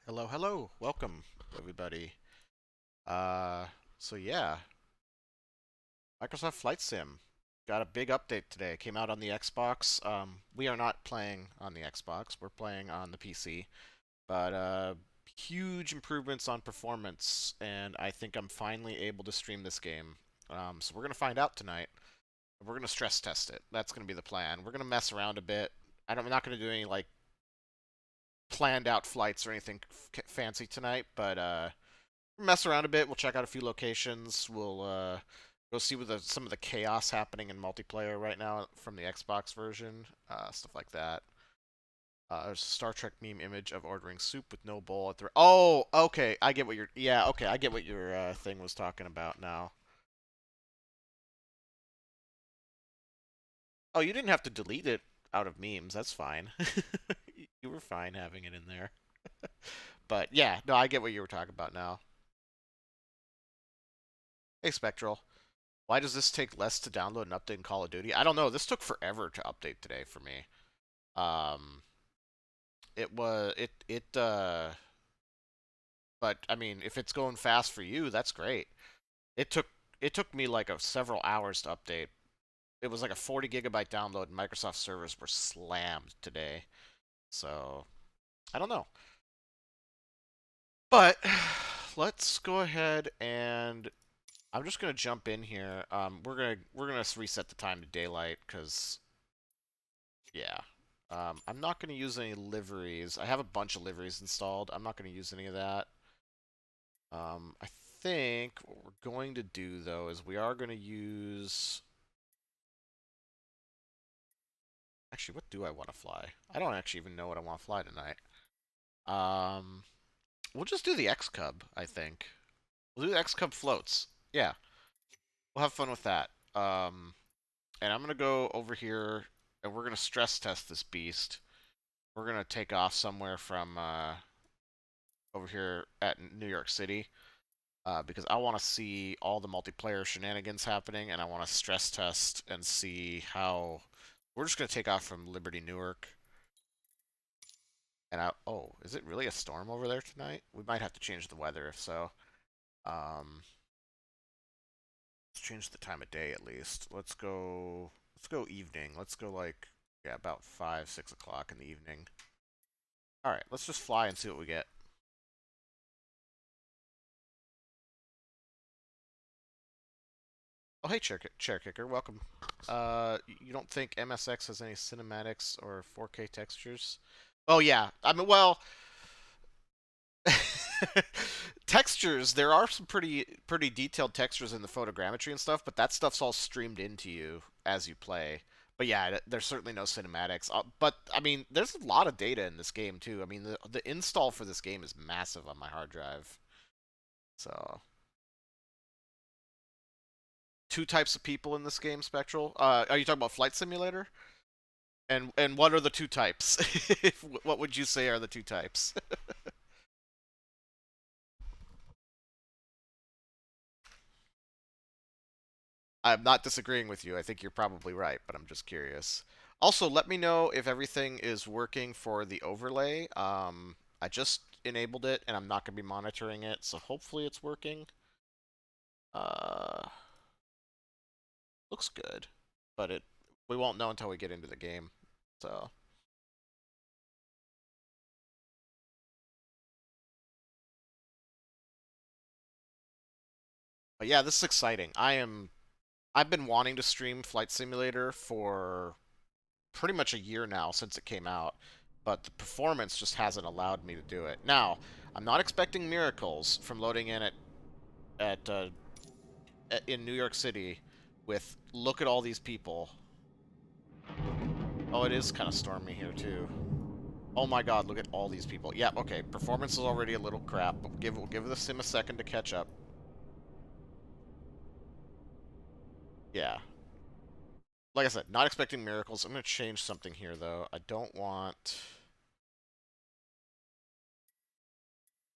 Hello, hello. Welcome, everybody. Uh, so yeah, Microsoft Flight Sim got a big update today. It came out on the Xbox. We are not playing on the Xbox. We're playing on the PC. But huge improvements on performance, and I think I'm finally able to stream this game. So we're gonna find out tonight. We're gonna stress test it. That's gonna be the plan. We're gonna mess around a bit. I'm not gonna do any like planned out flights or anything fancy tonight, but mess around a bit. We'll check out a few locations. We'll go see what some of the chaos happening in multiplayer right now from the Xbox version, stuff like that. There's a Star Trek meme image of ordering soup with no bowl at the. Oh, okay. I get what your. Yeah, okay. I get what your thing was talking about now. Oh, you didn't have to delete it out of memes. That's fine. You were fine having it in there. But yeah, no, I get what you were talking about now. Hey, Spectral. Why does this take less to download and update in Call of Duty? I don't know. This took forever to update today for me. Um, it was but I mean, if it's going fast for you, that's great. It took it took me like several hours to update. It was like a 40 gigabyte download, and Microsoft servers were slammed today. So I don't know, but let's go ahead and I'm just gonna jump in here. We're gonna reset the time to daylight because yeah. I'm not going to use any liveries. I have a bunch of liveries installed. I'm not going to use any of that. I think what we're going to do, though, is we are going to use... Actually, what do I want to fly? I don't actually even know what I want to fly tonight. Um, we'll just do the X-Cub, I think. We'll do the X-Cub floats. Yeah, we'll have fun with that. And I'm going to go over here, and we're going to stress test this beast. We're going to take off somewhere from over here at New York City. Because I want to see all the multiplayer shenanigans happening, and I want to stress test and see how. We're just gonna take off from Liberty Newark, and oh, is it really a storm over there tonight? We might have to change the weather if so. Um, let's change the time of day at least. Let's go. Let's go evening. Let's go like yeah, about 5, 6 o'clock in the evening. All right, let's just fly and see what we get. Oh, hey, chair kicker, welcome. You don't think MSX has any cinematics or 4K textures? Oh yeah, I mean, well, textures. There are some pretty detailed textures in the photogrammetry and stuff, but that stuff's all streamed into you as you play. But yeah, there's certainly no cinematics. But I mean, there's a lot of data in this game too. I mean, the install for this game is massive on my hard drive. So two types of people in this game, Spectral. Are you talking about Flight Simulator? And what are the two types? What would you say are the two types? I'm not disagreeing with you. I think you're probably right, but I'm just curious. Also, let me know if everything is working for the overlay. I just enabled it, and I'm not going to be monitoring it, so hopefully it's working. Uh, looks good, but we won't know until we get into the game. So, but yeah, this is exciting. I've been wanting to stream Flight Simulator for pretty much a year now since it came out, but the performance just hasn't allowed me to do it. Now, I'm not expecting miracles from loading in at in New York City with look at all these people. Oh, it is kind of stormy here too. Oh my God, look at all these people. Yeah, okay, performance is already a little crap, but we'll give the sim a second to catch up. Yeah. Like I said, not expecting miracles. I'm going to change something here though. I don't want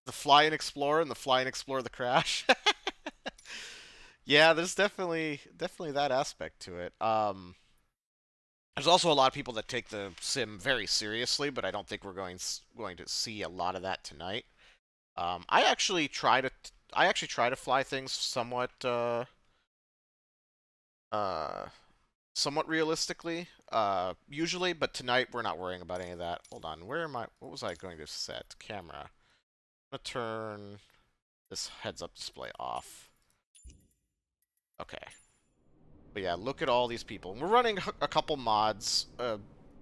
the fly and explore and the fly and explore the crash. Yeah, there's definitely that aspect to it. There's also a lot of people that take the sim very seriously, but I don't think we're going to see a lot of that tonight. I actually try to fly things somewhat uh somewhat realistically, usually, but tonight we're not worrying about any of that. Hold on, where am I? What was I going to set? Camera. I'm gonna turn this heads-up display off. Okay. But yeah, look at all these people. We're running a couple mods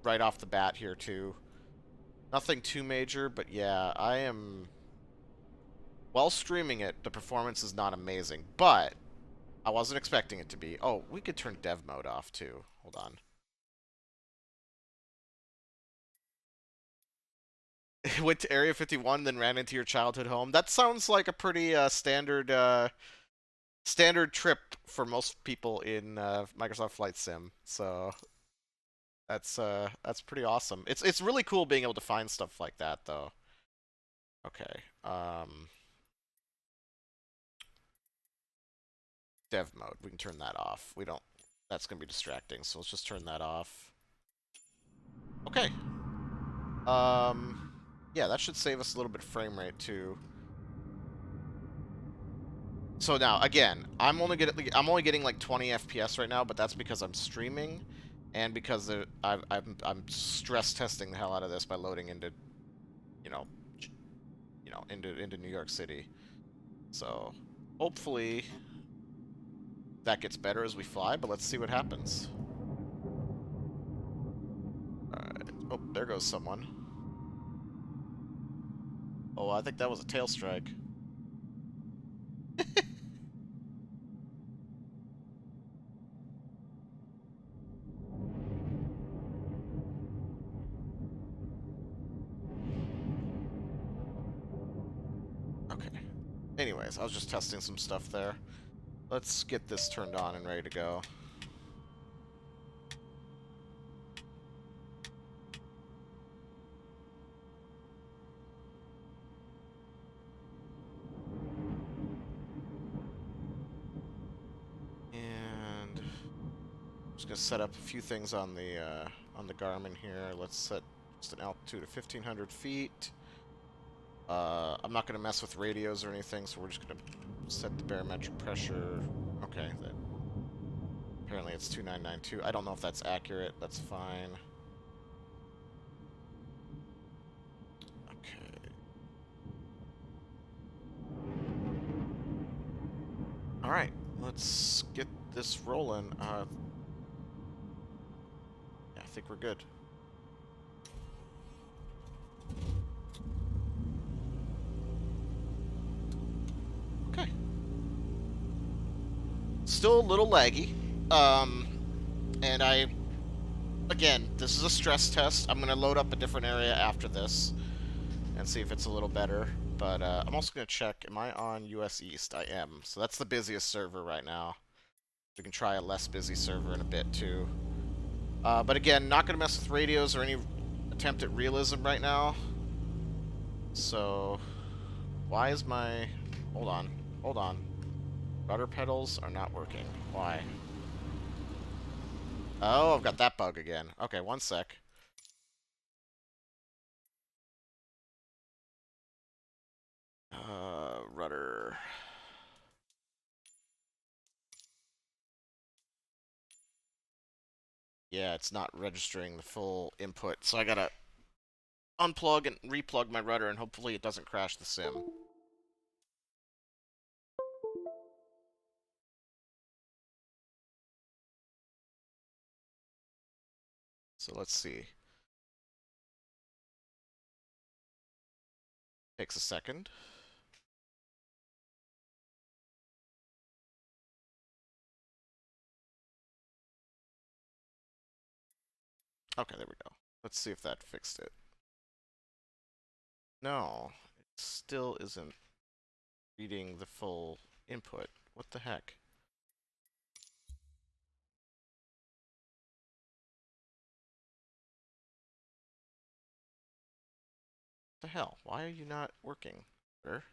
right off the bat here too. Nothing too major, but yeah, I am... While streaming it, the performance is not amazing, but I wasn't expecting it to be. Oh, we could turn dev mode off too. Hold on. Went to Area 51, then ran into your childhood home. That sounds like a pretty standard trip for most people in Microsoft Flight Sim. So that's pretty awesome. It's really cool being able to find stuff like that though. Okay. Dev mode. We can turn that off. We don't. That's gonna be distracting. So let's just turn that off. Okay. Yeah, that should save us a little bit of frame rate too. So now, again, I'm only getting like 20 FPS right now, but that's because I'm streaming, and because I'm stress testing the hell out of this by loading into, you know, into New York City. So hopefully that gets better as we fly, but let's see what happens. Alright. Oh, there goes someone. Oh, I think that was a tail strike. Okay. Anyways, I was just testing some stuff there. Let's get this turned on and ready to go. And just gonna set up a few things on the Garmin here. Let's set just an altitude of 1,500 feet. I'm not gonna mess with radios or anything, so we're just gonna set the barometric pressure. Okay, apparently it's 2992. I don't know if that's accurate. That's fine. Okay. All right, let's get this rolling. Yeah, I think we're good. Okay. Still a little laggy. And again, this is a stress test. I'm gonna load up a different area after this and see if it's a little better. But I'm also gonna check, am I on US East? I am. So that's the busiest server right now. We can try a less busy server in a bit too. But again, not gonna mess with radios or any attempt at realism right now. So, why is my... Hold on. Hold on. Rudder pedals are not working. Why? Oh, I've got that bug again. Okay, one sec. Rudder. Yeah, it's not registering the full input, so I gotta unplug and replug my rudder, and hopefully it doesn't crash the sim. So let's see. Takes a second. Okay, there we go. Let's see if that fixed it. No, it still isn't reading the full input. What the heck? What the hell? Why are you not working? Sir?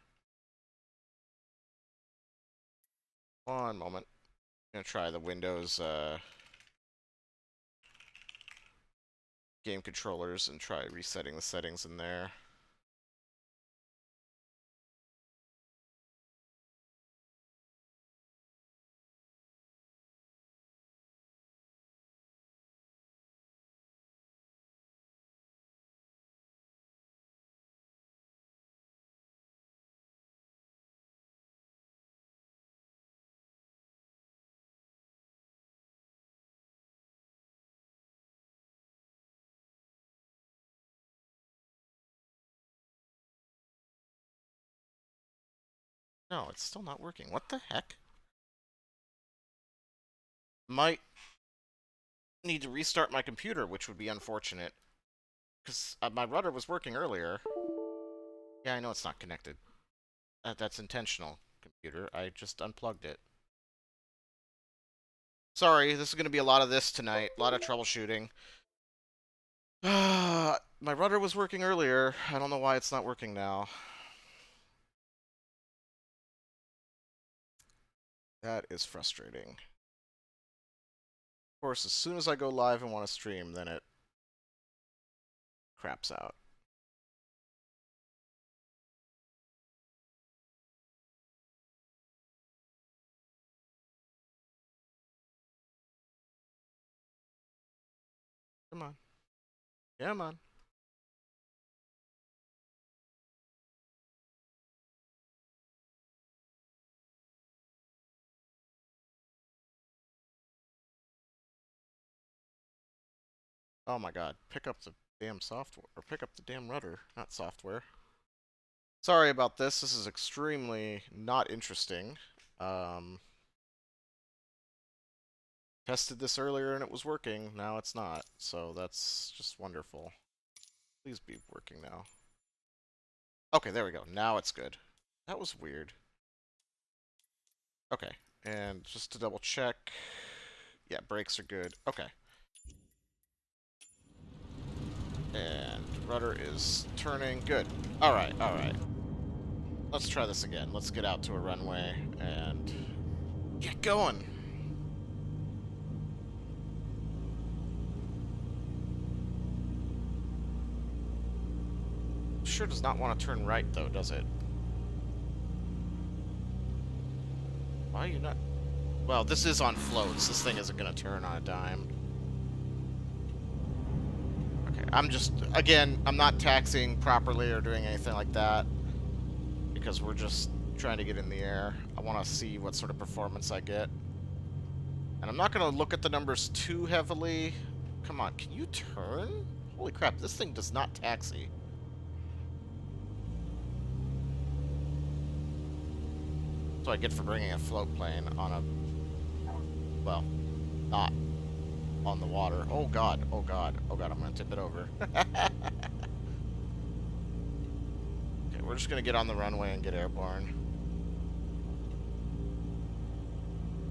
One moment. I'm gonna try the Windows game controllers and try resetting the settings in there. No, it's still not working. What the heck? Might need to restart my computer, which would be unfortunate. Because my rudder was working earlier. Yeah, I know it's not connected. That's intentional, computer. I just unplugged it. Sorry, this is going to be a lot of this tonight. A lot of troubleshooting. My rudder was working earlier. I don't know why it's not working now. That is frustrating. Of course, as soon as I go live and want to stream, then it craps out. Come on. Come on. Oh my god. Pick up the damn software. Or pick up the damn rudder, not software. Sorry about this. This is extremely not interesting. Tested this earlier and it was working. Now it's not. So that's just wonderful. Please be working now. Okay, there we go. Now it's good. That was weird. Okay, and just to double check. Yeah, brakes are good. Okay. And rudder is turning. Good. Alright, alright. Let's try this again. Let's get out to a runway and get going. Sure does not want to turn right, though, does it? Why are you not... Well, this is on floats. This thing isn't going to turn on a dime. Okay, I'm just... Again, I'm not taxiing properly or doing anything like that. Because we're just trying to get in the air. I want to see what sort of performance I get. And I'm not going to look at the numbers too heavily. Come on, can you turn? Holy crap, this thing does not taxi. That's what I get for bringing a float plane on a... Well, not on the water. Oh god, oh god, oh god, I'm going to tip it over. Okay, we're just going to get on the runway and get airborne.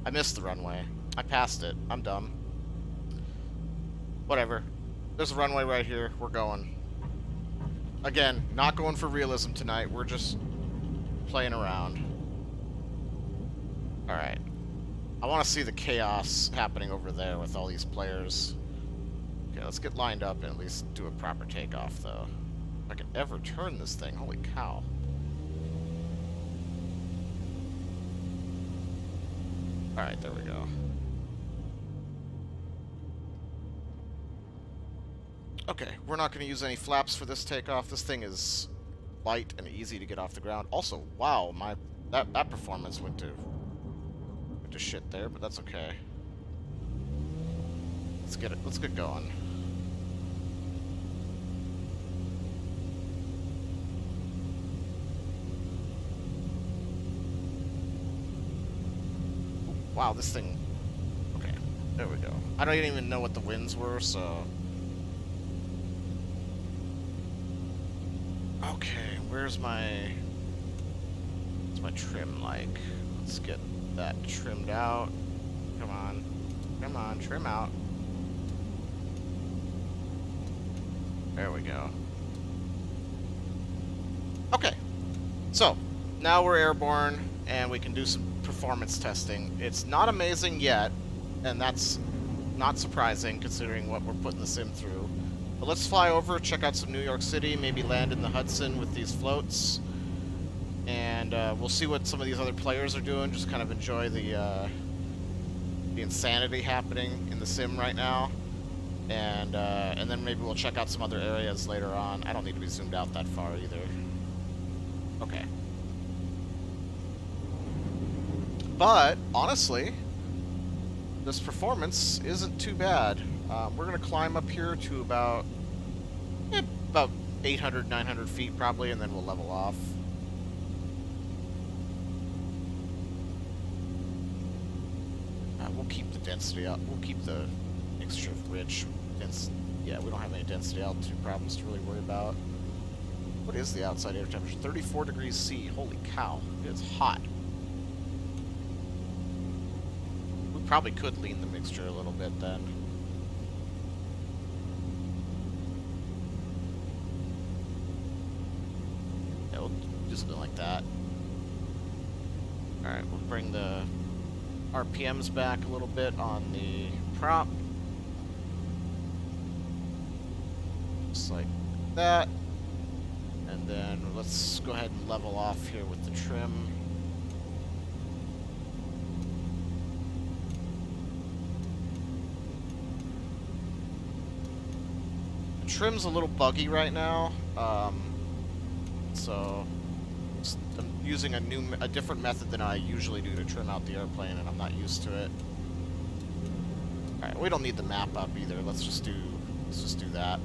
I missed the runway. I passed it. I'm dumb. Whatever. There's a runway right here. We're going. Again, not going for realism tonight. We're just playing around. Alright. I want to see the chaos happening over there with all these players. Okay, let's get lined up and at least do a proper takeoff, though. If I can ever turn this thing, holy cow. Alright, there we go. Okay, we're not going to use any flaps for this takeoff. This thing is light and easy to get off the ground. Also, wow, that performance went to shit there, but that's okay. Let's get going. Wow, this thing... Okay, there we go. I don't even know what the winds were, so... Okay, where's my trim like? Let's get that trimmed out. Come on. Come on, trim out. There we go. Okay. So, now we're airborne, and we can do some performance testing. It's not amazing yet, and that's not surprising considering what we're putting the sim through. But let's fly over, check out some New York City, maybe land in the Hudson with these floats. And we'll see what some of these other players are doing, just kind of enjoy the insanity happening in the sim right now. And then maybe we'll check out some other areas later on. I don't need to be zoomed out that far either. Okay. But, honestly, this performance isn't too bad. We're going to climb up here to about 800, 900 feet probably, and then we'll level off. we'll keep the density up. We'll keep the mixture of rich. Yeah, we don't have any density altitude problems to really worry about. What is the outside air temperature? 34 degrees C. Holy cow. It is hot. We probably could lean the mixture a little bit then. Yeah, we'll do something like that. Alright, we'll bring the RPMs back a little bit on the prop. Just like that. And then let's go ahead and level off here with the trim. The trim's a little buggy right now, so I'm using a different method than I usually do to trim out the airplane, and I'm not used to it. All right, we don't need the map up either. Let's just do that.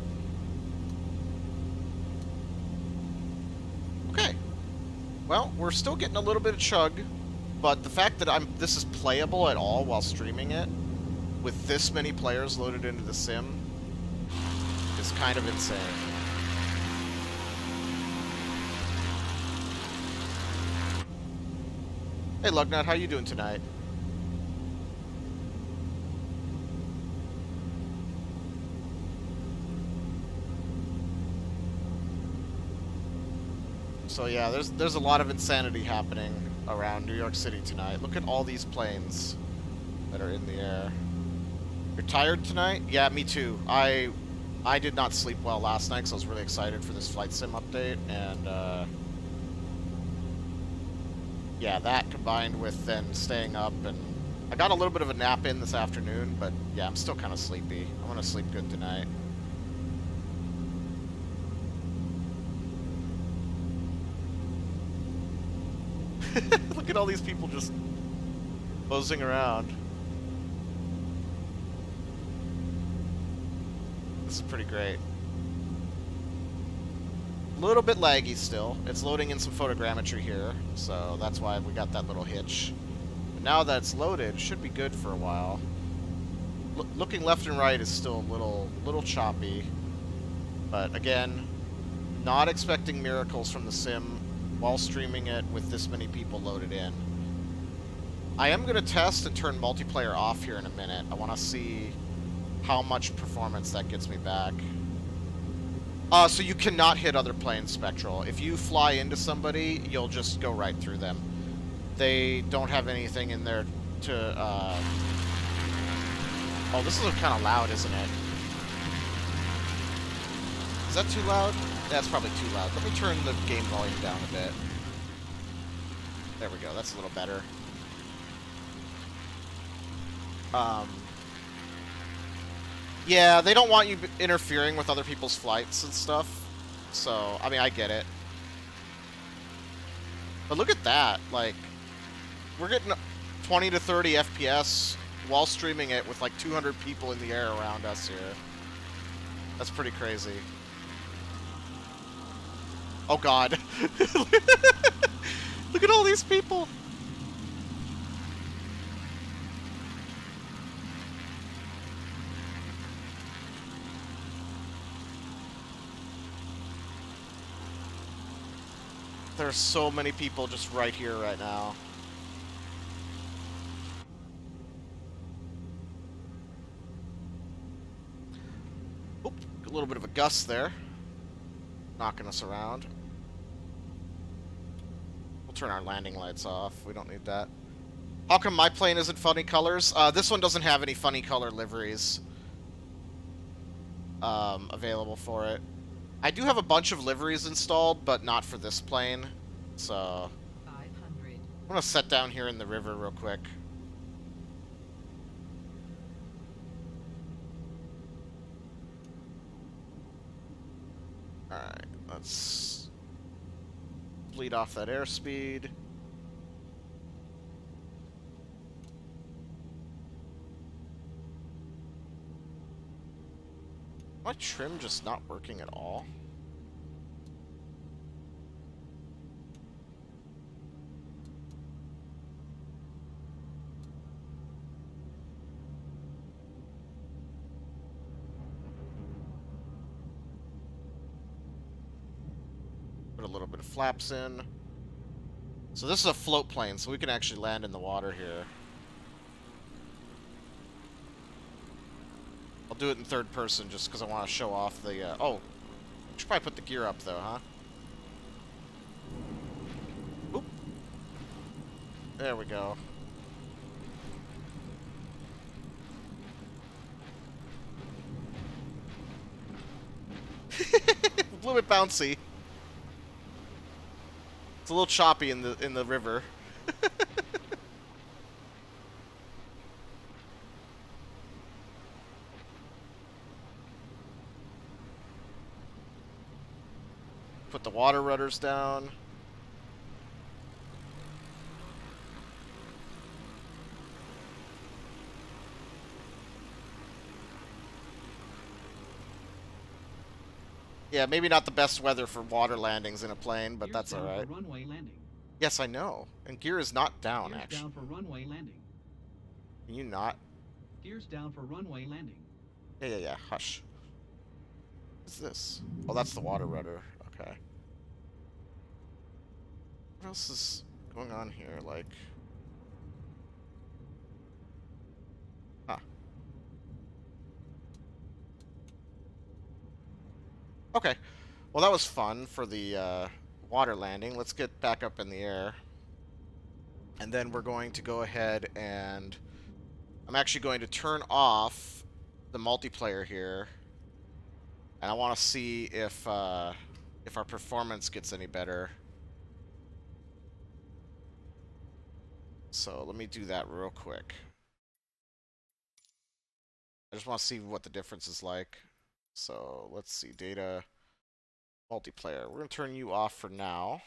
Okay. Well, we're still getting a little bit of chug, but the fact that this is playable at all while streaming it, with this many players loaded into the sim, is kind of insane. Hey Lugnut, how you doing tonight? So yeah, there's a lot of insanity happening around New York City tonight. Look at all these planes that are in the air. You're tired tonight? Yeah, me too. I did not sleep well last night because I was really excited for this flight sim update, and yeah, that combined with then staying up, and I got a little bit of a nap in this afternoon, but yeah, I'm still kind of sleepy. I want to sleep good tonight. Look at all these people just buzzing around. This is pretty great. A little bit laggy still. It's loading in some photogrammetry here, so that's why we got that little hitch. But now that it's loaded, it should be good for a while. Looking left and right is still a little choppy, but again, not expecting miracles from the sim while streaming it with this many people loaded in. I am going to test and turn multiplayer off here in a minute. I want to see how much performance that gets me back. So you cannot hit other planes, Spectral. If you fly into somebody, you'll just go right through them. They don't have anything in there to, Oh, this is kind of loud, isn't it? Is that too loud? That's probably too loud. Let me turn the game volume down a bit. There we go. That's a little better. Yeah, they don't want you interfering with other people's flights and stuff. So, I mean, I get it. But look at that. Like, we're getting 20 to 30 FPS while streaming it with like 200 people in the air around us here. That's pretty crazy. Oh god. Look at all these people. There are so many people just right here right now. Oop, a little bit of a gust there. Knocking us around. We'll turn our landing lights off. We don't need that. How come my plane isn't funny colors? This one doesn't have any funny color liveries available for it. I do have a bunch of liveries installed, but not for this plane. So 500. I'm gonna set down here in the river real quick. Alright, let's bleed off that airspeed. My trim just not working at all? Put a little bit of flaps in. So this is a float plane, so we can actually land in the water here. I'll do it in third person just because I want to show off the... oh, should probably put the gear up though, huh? Oop. There we go. A little bit bouncy. It's a little choppy in the river. Put the water rudders down. Yeah, maybe not the best weather for water landings in a plane, but that's all right. Runway landing. Yes, I know. And gear is not down, Gears actually. down for runway landing. Can you not? Gears down for runway landing. Yeah. Hush. What's this? Oh, that's the water rudder. Okay. What else is going on here? Like... Huh. Okay. Well, that was fun for the water landing. Let's get back up in the air. And then we're going to go ahead and... I'm actually going to turn off the multiplayer here. And I want to see if our performance gets any better. So let me do that real quick. I just want to see what the difference is like. So let's see, data, multiplayer. We're going to turn you off for now.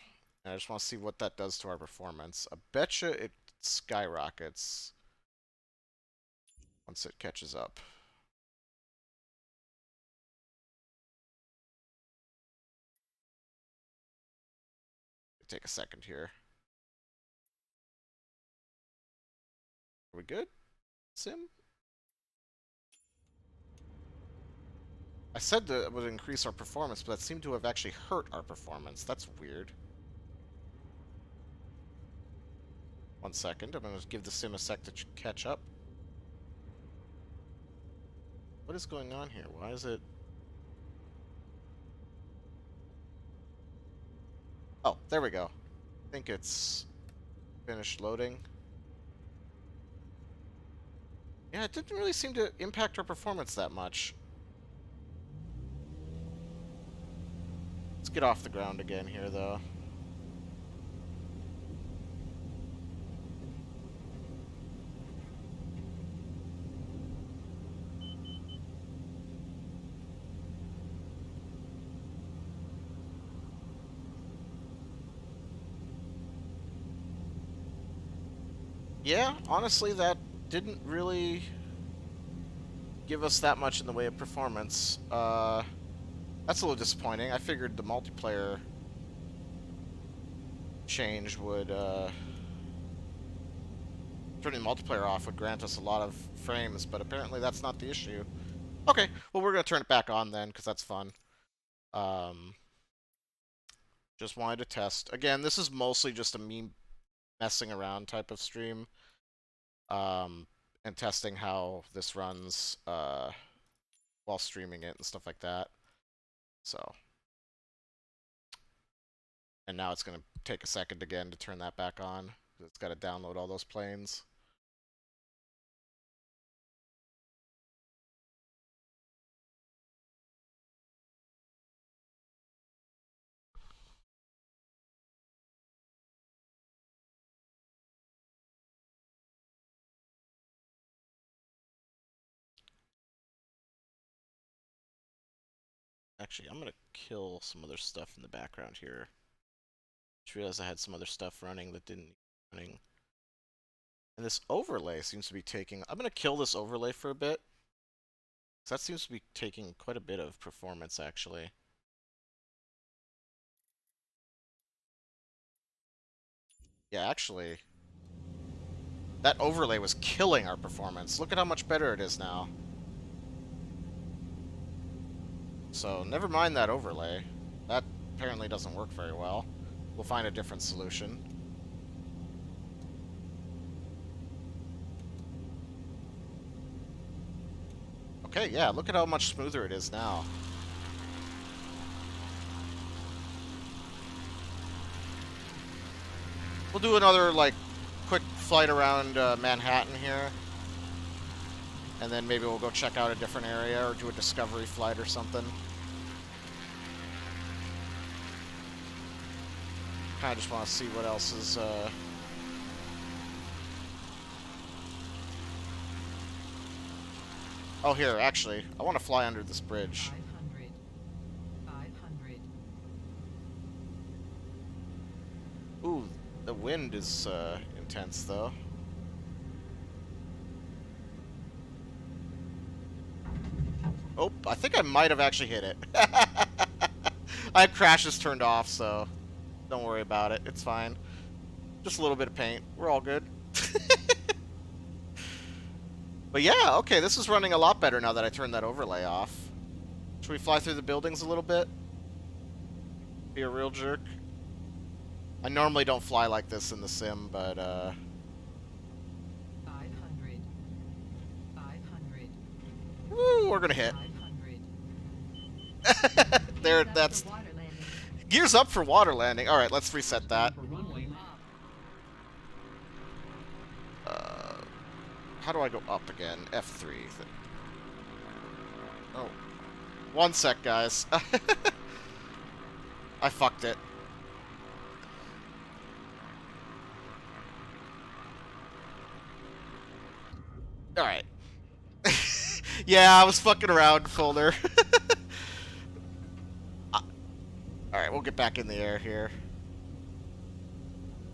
And I just want to see what that does to our performance. I betcha it skyrockets once it catches up. Take a second here. Are we good, Sim? I said that it would increase our performance, but that seemed to have actually hurt our performance. That's weird. 1 second. I'm going to give the sim a sec to catch up. What is going on here? Why is it... Oh, there we go. I think it's finished loading. Yeah, it didn't really seem to impact our performance that much. Let's get off the ground again here, though. Yeah, honestly, that didn't really give us that much in the way of performance. That's a little disappointing. I figured the multiplayer change would, turning the multiplayer off would grant us a lot of frames, but apparently that's not the issue. Okay, well, we're going to turn it back on then, because that's fun. Just wanted to test. Again, this is mostly just a me messing around type of stream. And testing how this runs while streaming it and stuff like that. So. And now it's going to take a second again to turn that back on. It's got to download all those planes. Actually, I'm going to kill some other stuff in the background here. Just realized I had some other stuff running that didn't need running. And this overlay seems to be taking... I'm going to kill this overlay for a bit. That seems to be taking quite a bit of performance, actually. Yeah, actually, that overlay was killing our performance. Look at how much better it is now. So, never mind that overlay. That apparently doesn't work very well. We'll find a different solution. Okay, yeah, look at how much smoother it is now. We'll do another, like, quick flight around Manhattan here. And then maybe we'll go check out a different area or do a discovery flight or something. Kind of just want to see what else is... Oh, here, actually, I want to fly under this bridge. 500. 500. Ooh, the wind is intense, though. Oh, I think I might have actually hit it. I have crashes turned off, so don't worry about it. It's fine. Just a little bit of paint. We're all good. But yeah, okay, this is running a lot better now that I turned that overlay off. Should we fly through the buildings a little bit? Be a real jerk? I normally don't fly like this in the sim, but 500. 500. woo, we're gonna hit. 500. There, that's... Water landing. Gears up for water landing. Alright, let's reset that. For runway landing. How do I go up again? F3. Oh. One sec, guys. I fucked it. Alright. Yeah, I was fucking around, Folder. Alright, we'll get back in the air here.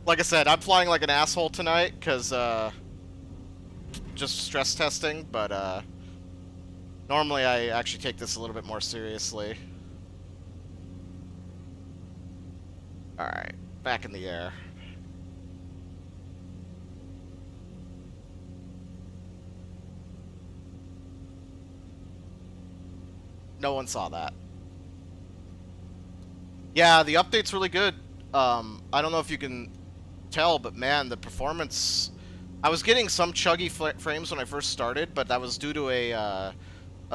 Like I said, I'm flying like an asshole tonight, because, just stress testing, but, normally I actually take this a little bit more seriously. Alright, back in the air. No one saw that. Yeah, the update's really good. I don't know if you can tell, but man, the performance... I was getting some chuggy frames when I first started, but that was due to a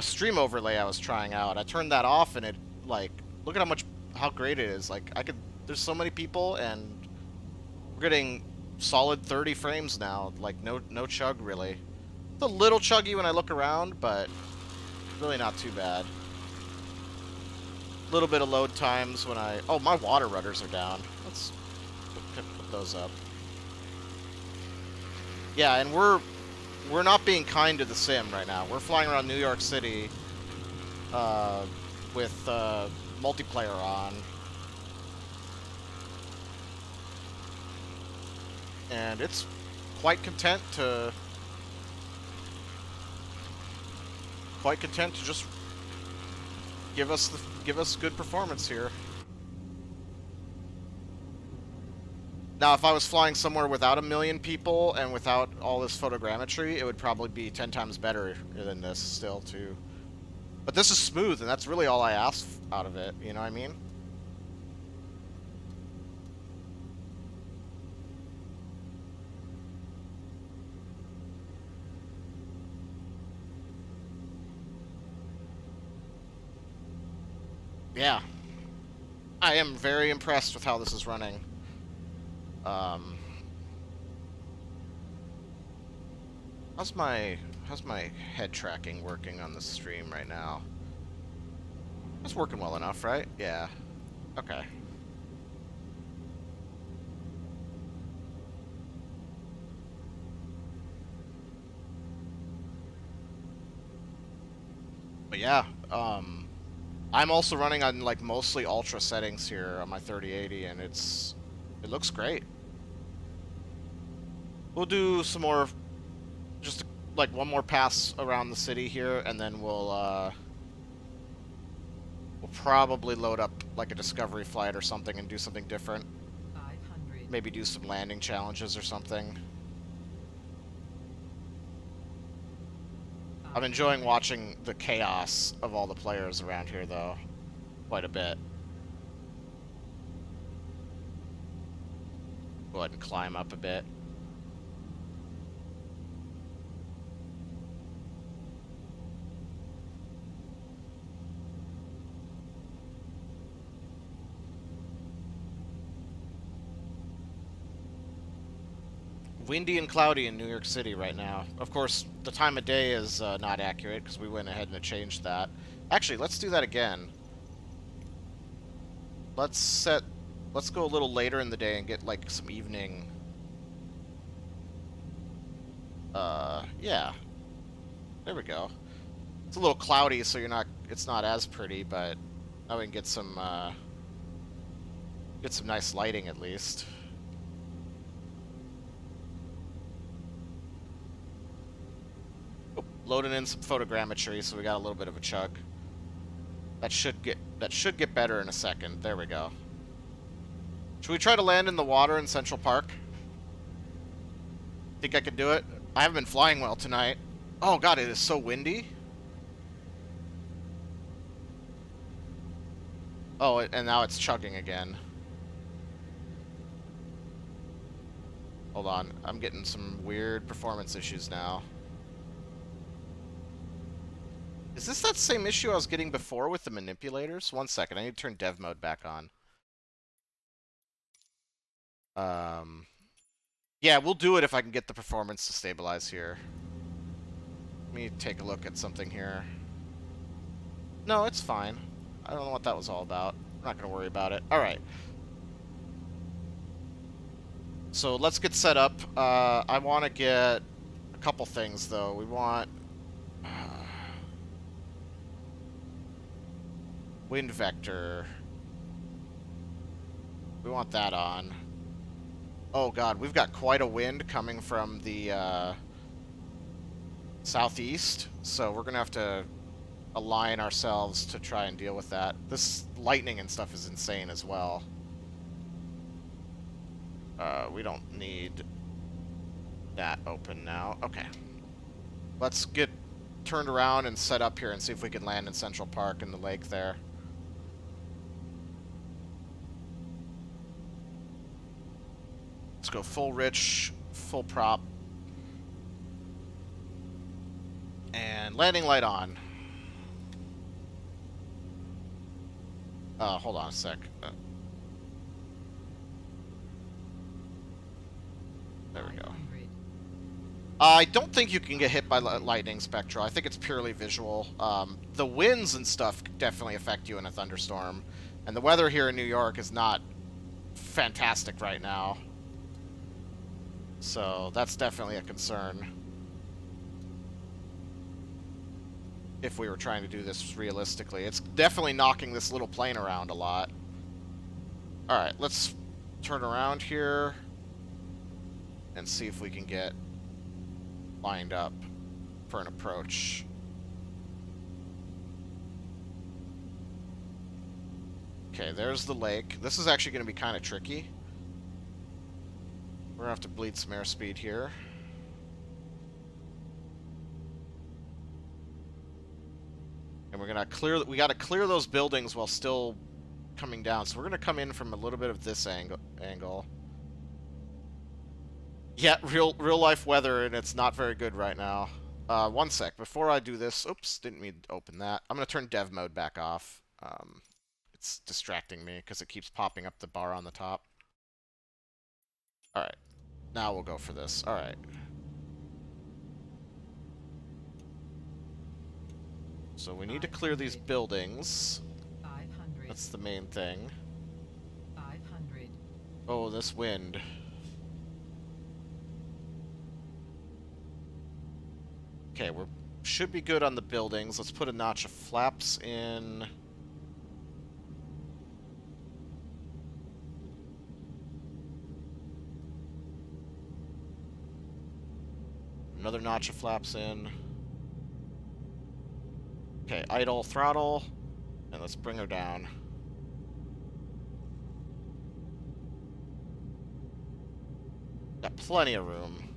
stream overlay I was trying out. I turned that off, and it, like, look at how great it is. Like, there's so many people, and we're getting solid 30 frames now. Like, no chug, really. It's a little chuggy when I look around, but really not too bad. Little bit of load times when I... Oh, my water rudders are down. Let's put those up. Yeah, and we're not being kind to the sim right now. We're flying around New York City with multiplayer on. And it's quite content to just give us good performance here. Now, if I was flying somewhere without 1 million people and without all this photogrammetry, it would probably be 10 times better than this still, too. But this is smooth, and that's really all I ask out of it, you know what I mean? Yeah. I am very impressed with how this is running. How's my head tracking working on the stream right now? It's working well enough, right? Yeah. Okay. But yeah, I'm also running on like mostly ultra settings here on my 3080, and it looks great. We'll do some more, just like one more pass around the city here, and then we'll probably load up like a discovery flight or something and do something different. 500. Maybe do some landing challenges or something. I'm enjoying watching the chaos of all the players around here, though, quite a bit. Go ahead and climb up a bit. Windy and cloudy in New York City right now. Of course, the time of day is not accurate because we went ahead and changed that. Actually, let's do that again. Let's go a little later in the day and get like some evening. Yeah. There we go. It's a little cloudy, so it's not as pretty, but now we can get some nice lighting at least. Oh, loading in some photogrammetry, so we got a little bit of a chug. That should get better in a second. There we go. Should we try to land in the water in Central Park? Think I could do it? I haven't been flying well tonight. Oh god, it is so windy. Oh, and now it's chugging again. Hold on, I'm getting some weird performance issues now. Is this that same issue I was getting before with the manipulators? One second, I need to turn dev mode back on. Yeah, we'll do it if I can get the performance to stabilize here. Let me take a look at something here. No, it's fine. I don't know what that was all about. I'm not going to worry about it. Alright. So let's get set up. I want to get a couple things, though. We want... wind vector. We want that on. Oh god, we've got quite a wind coming from the southeast, so we're gonna have to align ourselves to try and deal with that. This lightning and stuff is insane as well. We don't need that open now. Okay. Let's get turned around and set up here and see if we can land in Central Park in the lake there. Let's go full rich, full prop. And landing light on. Hold on a sec. There we go. 500. I don't think you can get hit by lightning, Spectral. I think it's purely visual. The winds and stuff definitely affect you in a thunderstorm. And the weather here in New York is not fantastic right now. So that's definitely a concern. If we were trying to do this realistically. It's definitely knocking this little plane around a lot. Alright, let's turn around here and see if we can get lined up for an approach. Okay, there's the lake. This is actually going to be kind of tricky. We're going to have to bleed some airspeed here. And we're going to we got to clear those buildings while still coming down. So we're going to come in from a little bit of this angle. Yeah, real life weather, and it's not very good right now. One sec. Before I do this, oops, didn't mean to open that. I'm going to turn dev mode back off. It's distracting me because it keeps popping up the bar on the top. Alright. Now we'll go for this. Alright. So we need to clear these buildings. 500. That's the main thing. 500. Oh, this wind. Okay, we should be good on the buildings. Let's put a notch of flaps in. Another notch of flaps in. Okay, idle throttle. And let's bring her down. Got plenty of room.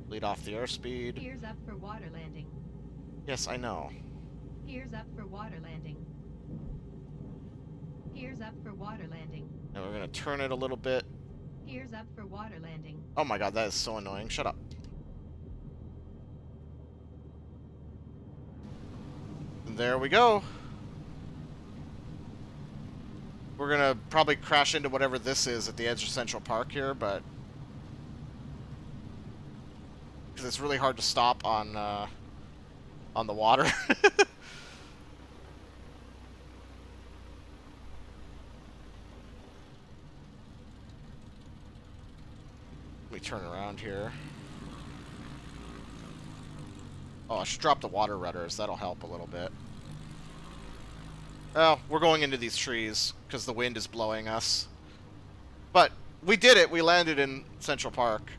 Lead off the airspeed. Gears up for water landing. Yes, I know. Gears up for water landing. Gears up for water landing. And we're gonna turn it a little bit. Gears up for water landing. Oh my god, that is so annoying. Shut up. And there we go. We're gonna probably crash into whatever this is at the edge of Central Park here, but because it's really hard to stop on the water. Let me turn around here. Oh, I should drop the water rudders. That'll help a little bit. Well, we're going into these trees because the wind is blowing us. But we did it. We landed in Central Park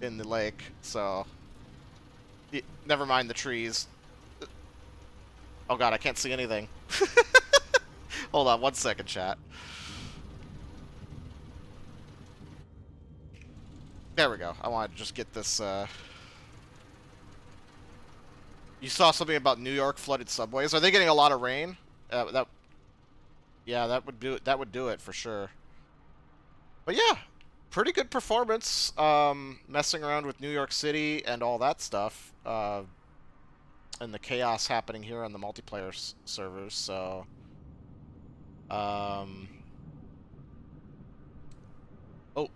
in the lake, so never mind the trees. Oh god, I can't see anything. Hold on 1 second, chat. There we go. I wanted to just get this, You saw something about New York flooded subways. Are they getting a lot of rain? Yeah, that would do it. That would do it for sure. But yeah, pretty good performance. Messing around with New York City and all that stuff. And the chaos happening here on the multiplayer servers. So, oh,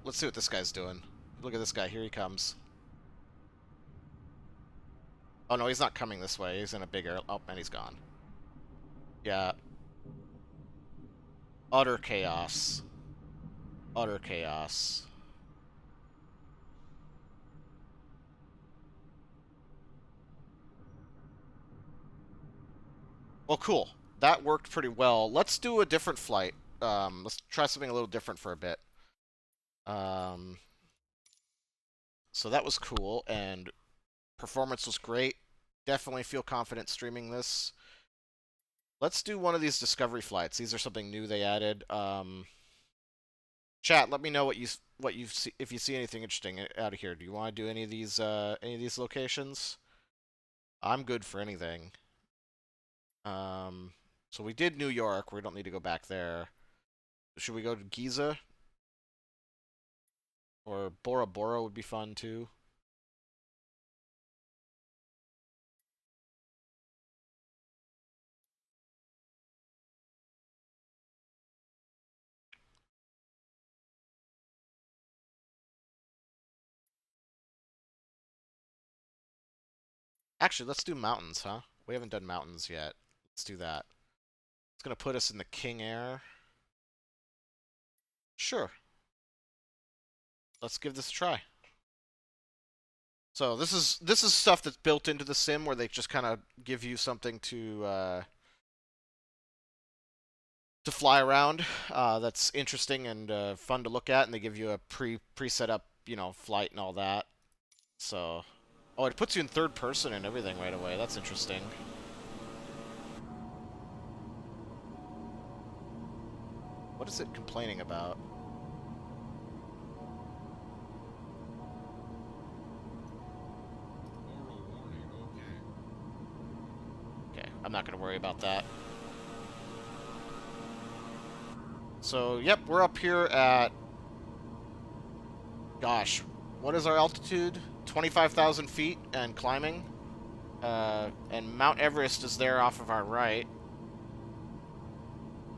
let's see what this guy's doing. Look at this guy. Here he comes. Oh no, he's not coming this way. He's in a bigger... Oh, and he's gone. Yeah. Utter chaos. Utter chaos. Well, cool. That worked pretty well. Let's do a different flight. Let's try something a little different for a bit. So that was cool, and performance was great. Definitely feel confident streaming this. Let's do one of these discovery flights. These are something new they added. Chat, let me know what you see, if you see anything interesting out of here. Do you want to do any of these locations? I'm good for anything. So we did New York. We don't need to go back there. Should we go to Giza? Or Bora Bora would be fun too. Actually, let's do mountains, huh? We haven't done mountains yet. Let's do that. It's gonna put us in the King Air. Sure. Let's give this a try. So this is stuff that's built into the sim where they just kind of give you something to fly around that's interesting and fun to look at, and they give you a pre-set up, you know, flight and all that. So, oh, it puts you in third person and everything right away. That's interesting. What is it complaining about? Okay, I'm not going to worry about that. So, yep, we're up here at... Gosh, what is our altitude? 25,000 feet and climbing. And Mount Everest is there off of our right.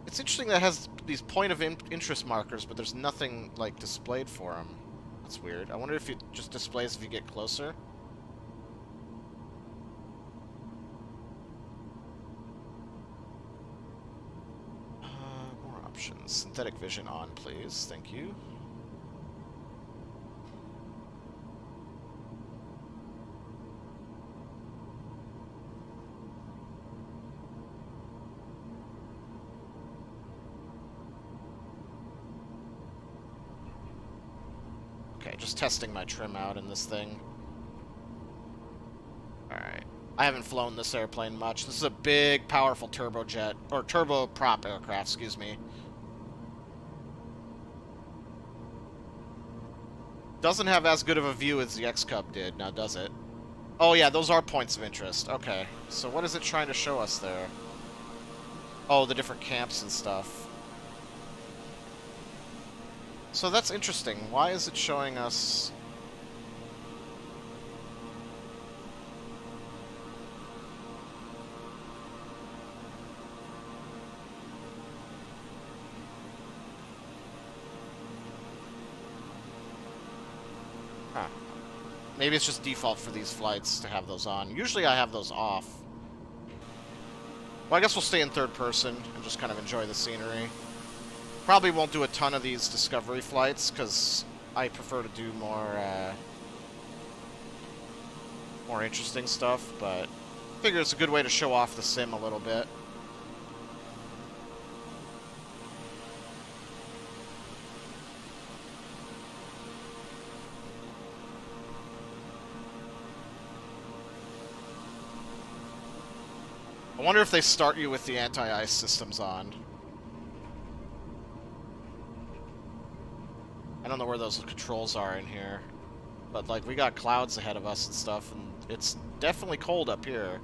It's interesting that it has these point of interest markers, but there's nothing, like, displayed for them. That's weird. I wonder if it just displays if you get closer. More options. Synthetic vision on, please. Thank you. Okay, just testing my trim out in this thing. Alright. I haven't flown this airplane much. This is a big, powerful turbojet, or turboprop aircraft, excuse me. Doesn't have as good of a view as the X-Cub did, now does it? Oh yeah, those are points of interest. Okay, so what is it trying to show us there? Oh, the different camps and stuff. So that's interesting. Why is it showing us... Huh. Maybe it's just default for these flights to have those on. Usually I have those off. Well, I guess we'll stay in third person and just kind of enjoy the scenery. Probably won't do a ton of these discovery flights, because I prefer to do more interesting stuff, but I figure it's a good way to show off the sim a little bit. I wonder if they start you with the anti-ice systems on. I don't know where those controls are in here. But, like, we got clouds ahead of us and stuff, and it's definitely cold up here.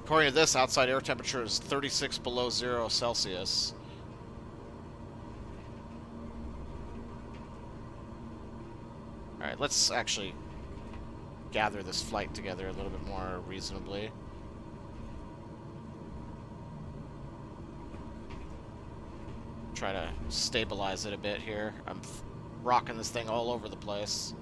According to this, outside air temperature is 36 below 0 Celsius. Alright, let's actually gather this flight together a little bit more reasonably. Try to stabilize it a bit here. I'm rocking this thing all over the place.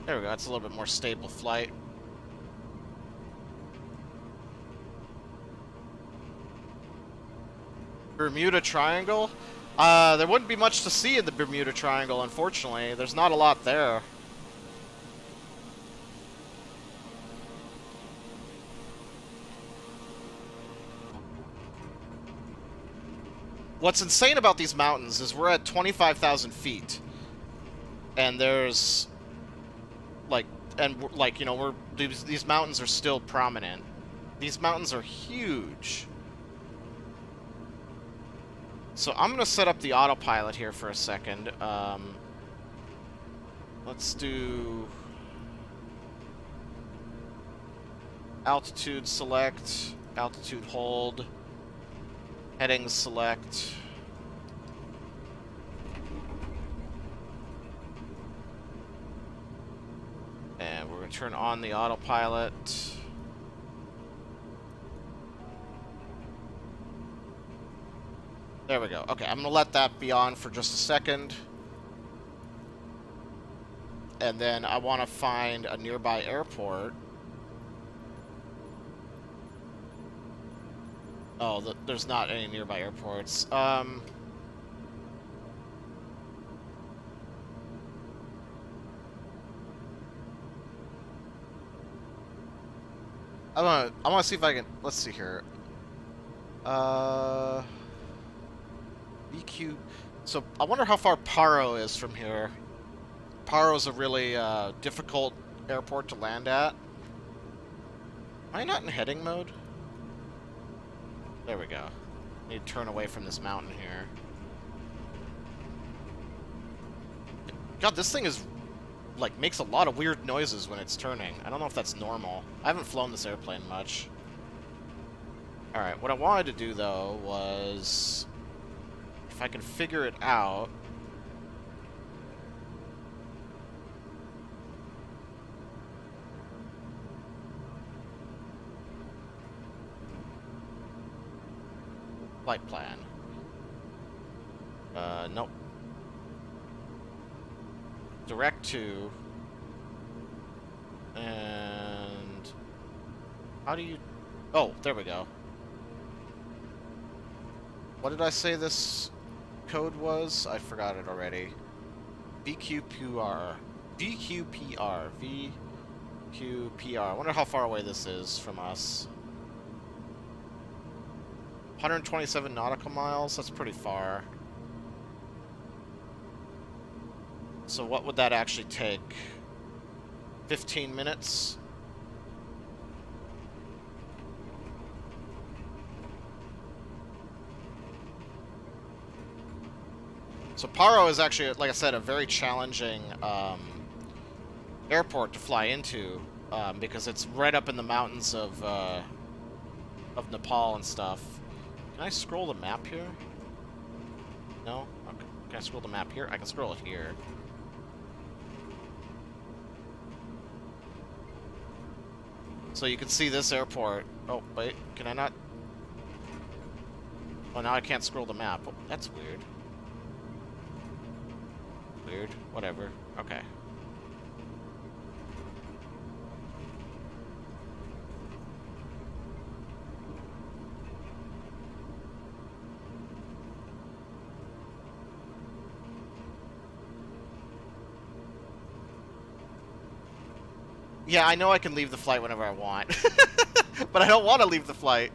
There we go, that's a little bit more stable flight. Bermuda Triangle? There wouldn't be much to see in the Bermuda Triangle, unfortunately. There's not a lot there. What's insane about these mountains is we're at 25,000 feet. And there's... you know, these mountains are still prominent. These mountains are huge. So I'm gonna set up the autopilot here for a second. Let's do altitude select, altitude hold, headings select. And we're going to turn on the autopilot. There we go. Okay, I'm going to let that be on for just a second. And then I want to find a nearby airport. Oh, there's not any nearby airports. I want to see if I can. Let's see here. BQ. So I wonder how far Paro is from here. Paro's a really difficult airport to land at. Am I not in heading mode? There we go. Need to turn away from this mountain here. God, this thing is like makes a lot of weird noises when it's turning. I don't know if that's normal. I haven't flown this airplane much. Alright, what I wanted to do though was if I can figure it out. Flight plan. Nope. Direct to, and how do you, oh, there we go. What did I say this code was? I forgot it already. VQPR. VQPR. VQPR. I wonder how far away this is from us. 127 nautical miles? That's pretty far. So what would that actually take? 15 minutes. So Paro is actually, like I said, a very challenging airport to fly into because it's right up in the mountains of Nepal and stuff. Can I scroll the map here? No? Okay. Can I scroll the map here? I can scroll it here. So you can see this airport. Oh, wait. Can I not? Oh, now I can't scroll the map. Oh, that's weird. Weird. Whatever. Okay. Yeah, I know I can leave the flight whenever I want. But I don't want to leave the flight.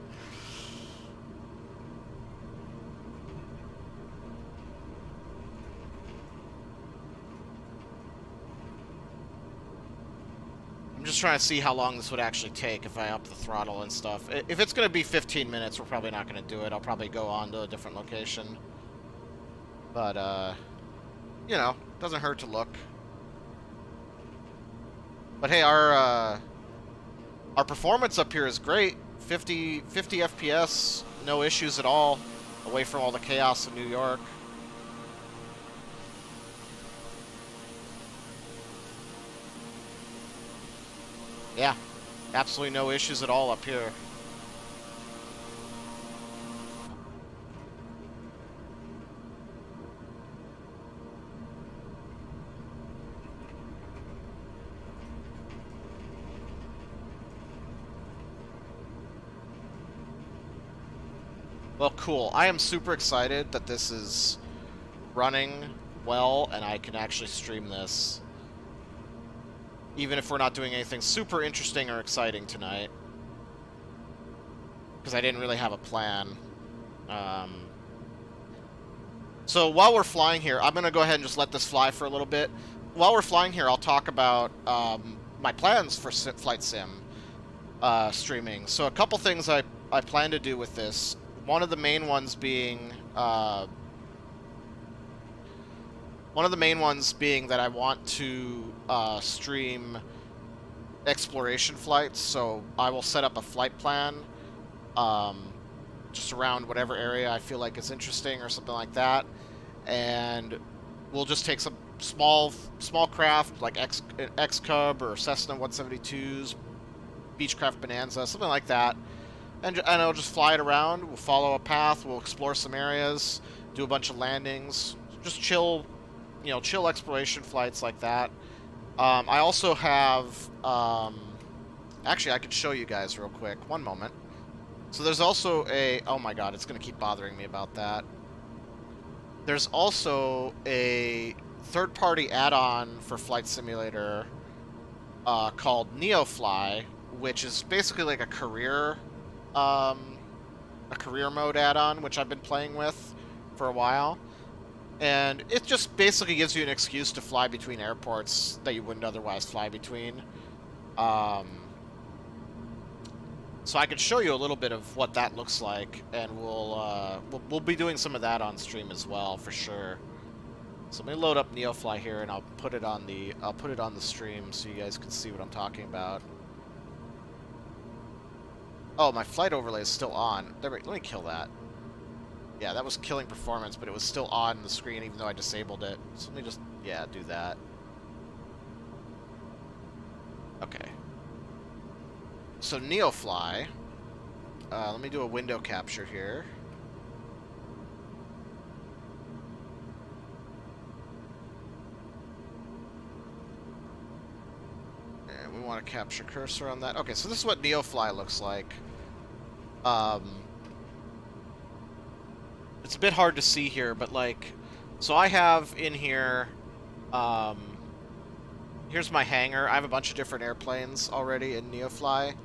I'm just trying to see how long this would actually take if I up the throttle and stuff. If it's going to be 15 minutes, we're probably not going to do it. I'll probably go on to a different location. But, you know, doesn't hurt to look. But hey, our performance up here is great. 50 FPS, no issues at all, away from all the chaos of New York. Yeah, absolutely no issues at all up here. Well, cool. I am super excited that this is running well and I can actually stream this. Even if we're not doing anything super interesting or exciting tonight. Because I didn't really have a plan. So while we're flying here, I'm going to go ahead and just let this fly for a little bit. While we're flying here, I'll talk about my plans for Flight Sim streaming. So a couple things I plan to do with this. One of the main ones being that I want to stream exploration flights. So I will set up a flight plan just around whatever area I feel like is interesting or something like that, and we'll just take some small craft like X-Cub or Cessna 172s, Beechcraft Bonanza, something like that. And I'll just fly it around. We'll follow a path. We'll explore some areas, do a bunch of landings, just chill, chill exploration flights like that. I also have, actually, I could show you guys real quick. One moment. So there's also oh my god, it's going to keep bothering me about that. There's also a third-party add-on for Flight Simulator called NeoFly, which is basically like a career mode add-on, which I've been playing with for a while, and it just basically gives you an excuse to fly between airports that you wouldn't otherwise fly between. So I could show you a little bit of what that looks like, and we'll be doing some of that on stream as well for sure. So let me load up NeoFly here, and I'll put it on the stream so you guys can see what I'm talking about. Oh, my flight overlay is still on. Let me kill that. Yeah, that was killing performance, but it was still on the screen even though I disabled it. So let me just, yeah, do that. Okay. So NeoFly. Let me do a window capture here. And we want to capture cursor on that. Okay, so this is what NeoFly looks like. It's a bit hard to see here, but like, so I have in here, here's my hangar. I have a bunch of different airplanes already in NeoFly,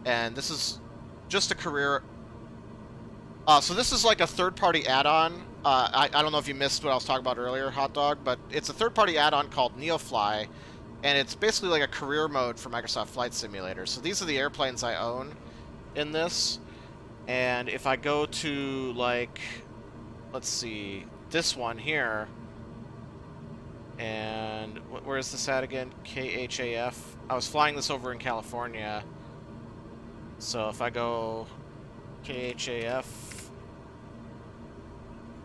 and this is just a career. So this is like a third-party add-on. I don't know if you missed what I was talking about earlier, Hot Dog, but it's a third-party add-on called NeoFly and it's basically like a career mode for Microsoft Flight Simulator. So these are the airplanes I own in this, and if I go to, like, let's see, this one here, and where is this at again? KHAF. I was flying this over in California, so if I go KHAF,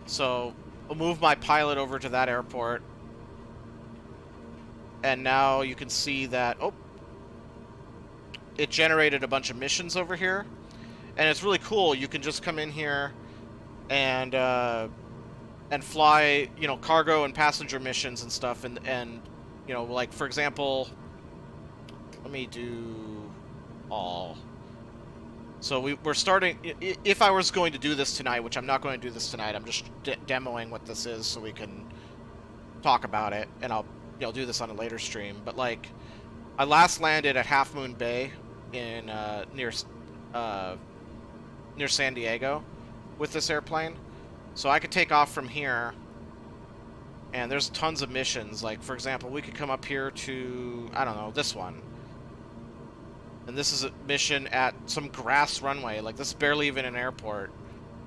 so I'll move my pilot over to that airport, and now you can see that, oh, it generated a bunch of missions over here, and it's really cool. You can just come in here and fly, you know, cargo and passenger missions and stuff, and you know, like, for example, let me do all. So we're starting, if I was going to do this tonight, which I'm not going to do this tonight, I'm just demoing what this is so we can talk about it, and I'll, you know, do this on a later stream. But, like, I last landed at Half Moon Bay in near San Diego with this airplane. So I could take off from here, and there's tons of missions. Like, for example, we could come up here to, I don't know, this one. And this is a mission at some grass runway. Like, this is barely even an airport.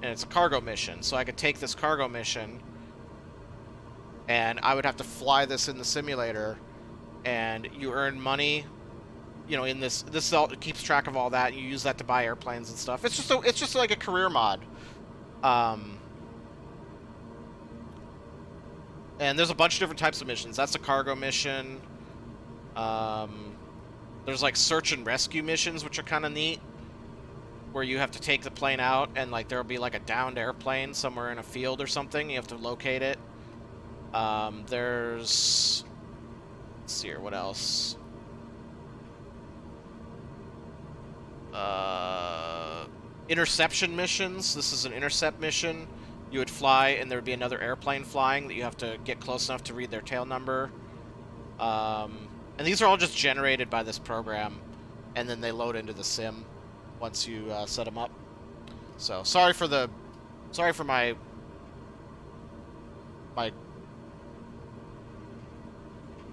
And it's a cargo mission. So I could take this cargo mission, and I would have to fly this in the simulator, and you earn money, you know, in this. This all, it keeps track of all that. You use that to buy airplanes and stuff. It's just like a career mod. And there's a bunch of different types of missions. That's a cargo mission. There's, like, search and rescue missions, which are kind of neat, where you have to take the plane out, and, like, there'll be, like, a downed airplane somewhere in a field or something. You have to locate it. There's... Let's see here, what else? Interception missions. This is an intercept mission. You would fly, and there would be another airplane flying that you have to get close enough to read their tail number. And these are all just generated by this program, and then they load into the sim once you set them up. So sorry for my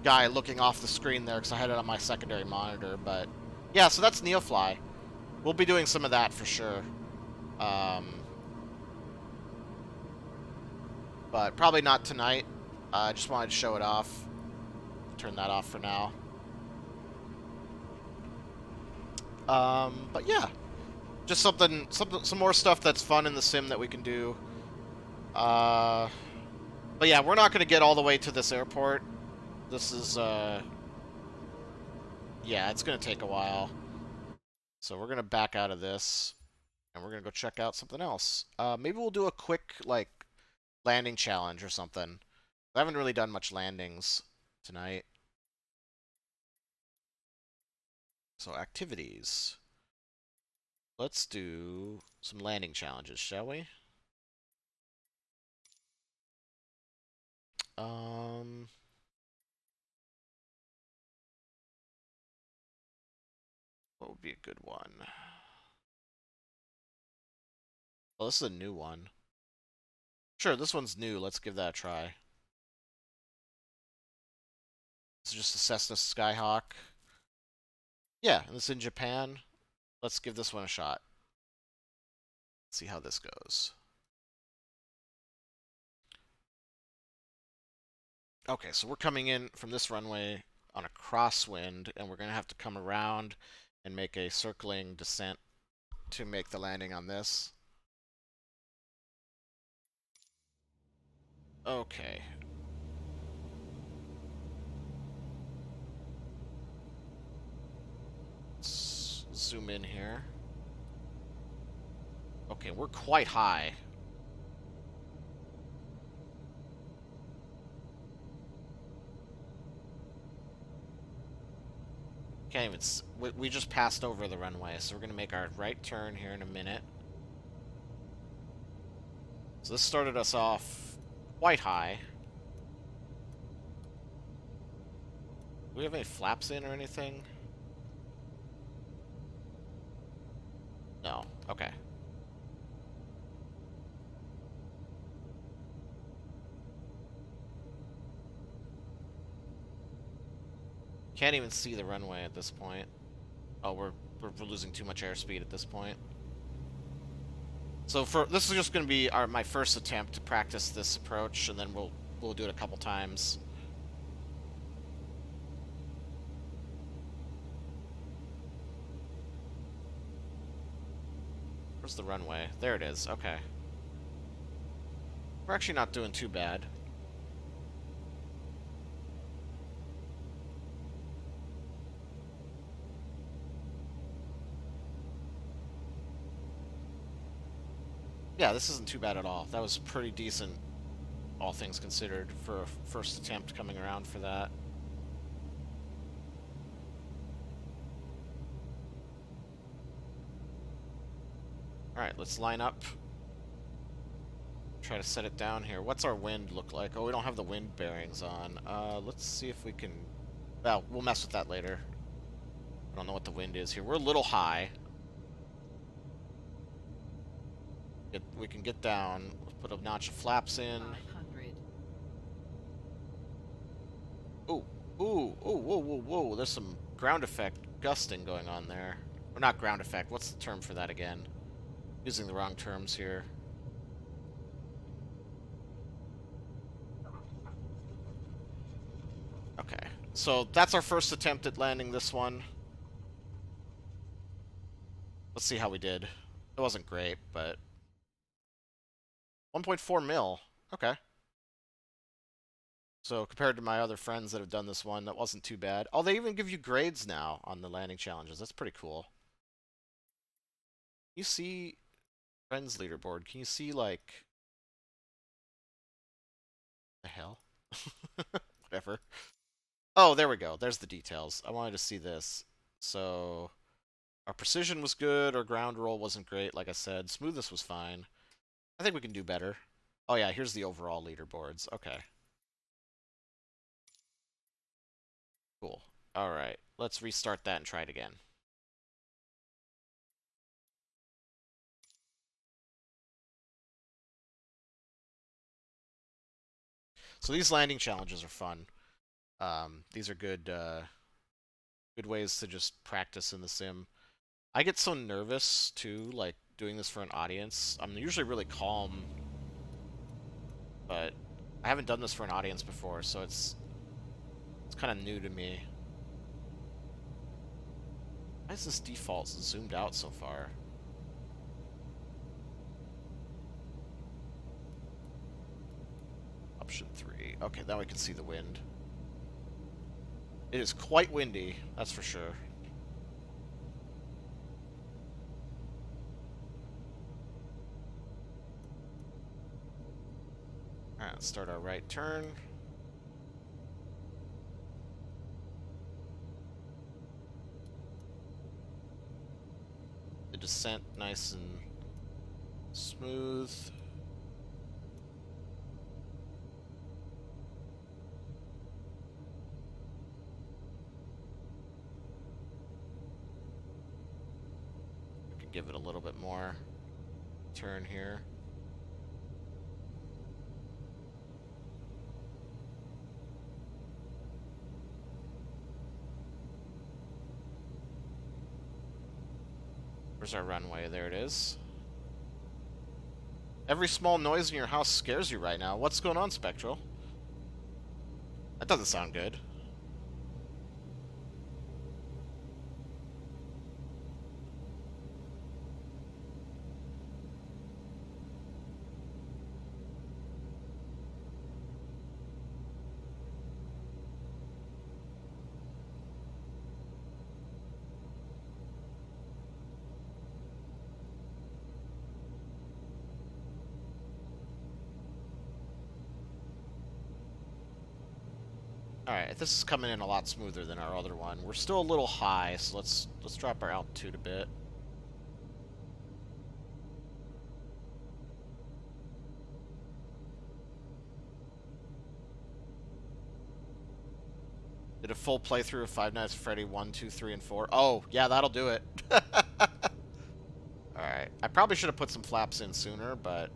guy looking off the screen there, because I had it on my secondary monitor. But yeah, so that's Neofly. We'll be doing some of that for sure. But probably not tonight. I just wanted to show it off. Turn that off for now. But yeah, just some more stuff that's fun in the sim that we can do. But yeah, we're not going to get all the way to this airport. This is, yeah, it's going to take a while. So we're going to back out of this, and we're going to go check out something else. Maybe we'll do a quick, like, landing challenge or something. I haven't really done much landings tonight. So activities. Let's do some landing challenges, shall we? What would be a good one? Well, this is a new one. Sure, this one's new. Let's give that a try. This is just a Cessna Skyhawk. Yeah, and this is in Japan. Let's give this one a shot. Let's see how this goes. Okay, so we're coming in from this runway on a crosswind, and we're going to have to come around and make a circling descent to make the landing on this. Okay. Let's zoom in here. Okay, we're quite high. Can't even... We just passed over the runway, so we're going to make our right turn here in a minute. So this started us off quite high. Do we have any flaps in or anything? No. Okay. Can't even see the runway at this point. Oh, we're losing too much airspeed at this point. So this is just going to be my first attempt to practice this approach, and then we'll do it a couple times. Where's the runway? There it is. Okay. We're actually not doing too bad. Yeah, this isn't too bad at all. That was pretty decent, all things considered, for a first attempt coming around for that. Alright, let's line up. Try to set it down here. What's our wind look like? Oh, we don't have the wind bearings on. Let's see if we can... Well, we'll mess with that later. I don't know what the wind is here. We're a little high. We can get down. Let's put a notch of flaps in. 500. Ooh, ooh, ooh, whoa, whoa, whoa. There's some ground effect gusting going on there. Or not ground effect. What's the term for that again? Using the wrong terms here. Okay, so that's our first attempt at landing this one. Let's see how we did. It wasn't great, but... 1.4 mil. Okay. So compared to my other friends that have done this one, that wasn't too bad. Oh, they even give you grades now on the landing challenges. That's pretty cool. You see friends leaderboard. Can you see, like... The hell? Whatever. Oh, there we go. There's the details. I wanted to see this. So, our precision was good. Our ground roll wasn't great, like I said. Smoothness was fine. I think we can do better. Oh yeah, here's the overall leaderboards. Okay. Cool. Alright, let's restart that and try it again. So these landing challenges are fun. These are good ways to just practice in the sim. I get so nervous, too, like, doing this for an audience. I'm usually really calm, but I haven't done this for an audience before, so it's kind of new to me. Why is this default zoomed out so far? Option 3. Okay, now we can see the wind. It is quite windy, that's for sure. Alright, let's start our right turn. The descent nice and smooth. We could give it a little bit more turn here. Where's our runway? There it is. Every small noise in your house scares you right now. What's going on, Spectral? That doesn't sound good. Alright, this is coming in a lot smoother than our other one. We're still a little high, so let's drop our altitude a bit. Did a full playthrough of Five Nights at Freddy 1, 2, 3, and 4. Oh, yeah, that'll do it. Alright, I probably should have put some flaps in sooner, but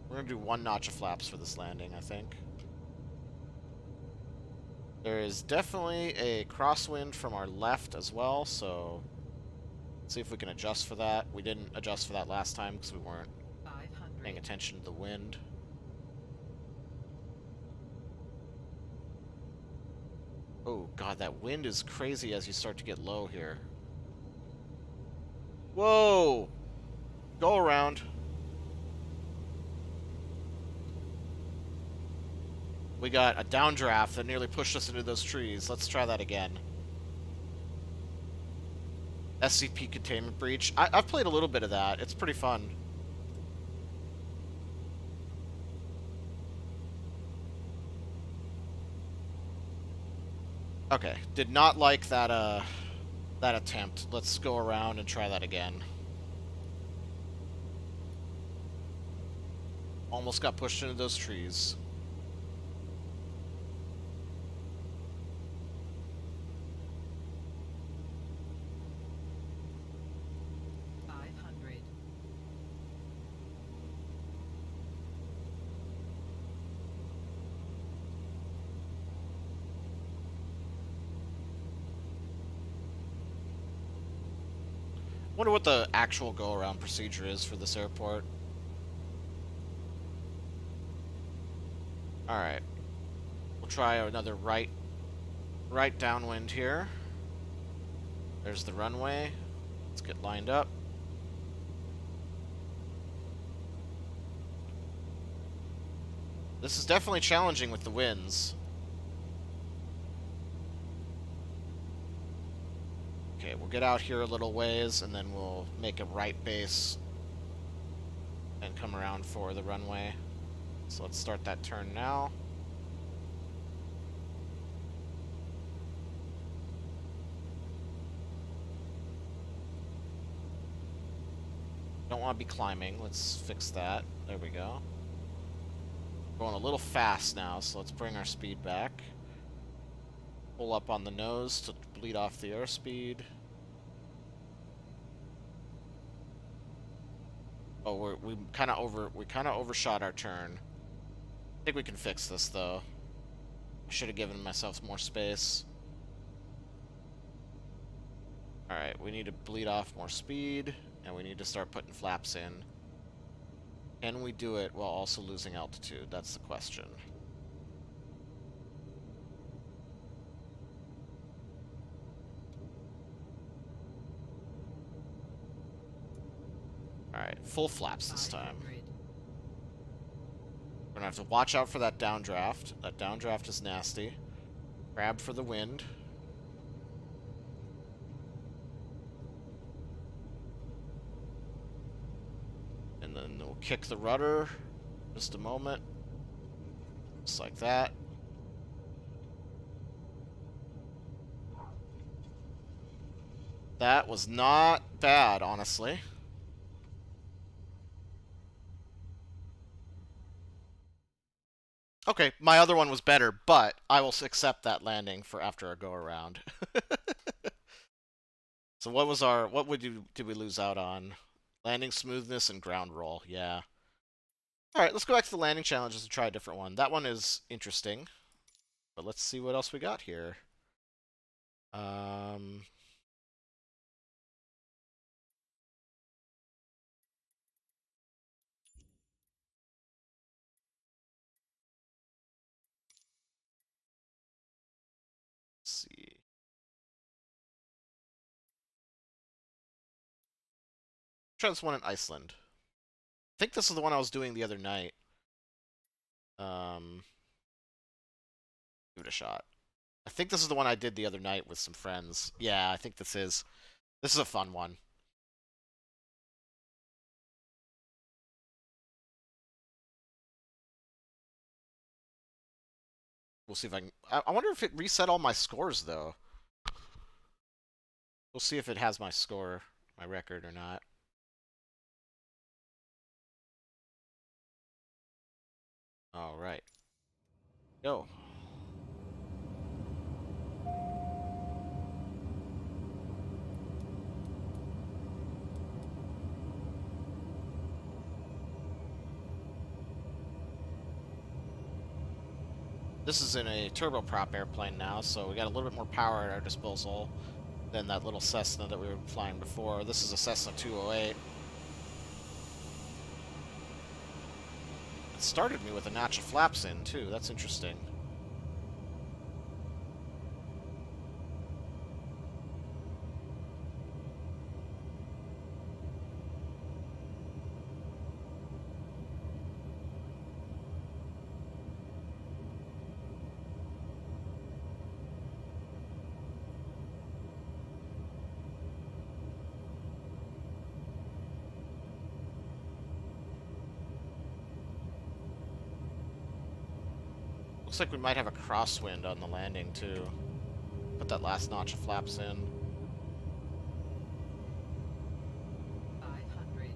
we're going to do one notch of flaps for this landing, I think. There is definitely a crosswind from our left as well, so let's see if we can adjust for that. We didn't adjust for that last time because we weren't paying 500. attention to the wind. Oh god, that wind is crazy as you start to get low here. Whoa! Go around. We got a downdraft that nearly pushed us into those trees. Let's try that again. SCP containment breach. I've played a little bit of that. It's pretty fun. Okay, did not like that that attempt. Let's go around and try that again. Almost got pushed into those trees. Wonder what the actual go-around procedure is for this airport. Alright. We'll try another right downwind here. There's the runway. Let's get lined up. This is definitely challenging with the winds. Okay, we'll get out here a little ways, and then we'll make a right base and come around for the runway. So let's start that turn now. Don't want to be climbing. Let's fix that. There we go. Going a little fast now, so let's bring our speed back. Pull up on the nose to bleed off the airspeed. Oh, we kind of overshot our turn. I think we can fix this though. I should have given myself more space. All right, we need to bleed off more speed, and we need to start putting flaps in. Can we do it while also losing altitude? That's the question. Alright, full flaps this time. 500. We're gonna have to watch out for that downdraft. That downdraft is nasty. Grab for the wind. And then we'll kick the rudder. Just a moment. Just like that. That was not bad, honestly. Okay, my other one was better, but I will accept that landing for after a go around. So did we lose out on? Landing smoothness and ground roll, yeah. Alright, let's go back to the landing challenges and try a different one. That one is interesting. But let's see what else we got here. Let's see. Try this one in Iceland. I think this is the one I was doing the other night. Give it a shot. I think this is the one I did the other night with some friends. Yeah, I think this is. This is a fun one. We'll see if I can... I wonder if it reset all my scores, though. We'll see if it has my score, my record, or not. Alright. Go. This is in a turboprop airplane now, so we got a little bit more power at our disposal than that little Cessna that we were flying before. This is a Cessna 208. It started me with a notch of flaps in, too. That's interesting. Looks like we might have a crosswind on the landing, too. Put that last notch of flaps in. 500.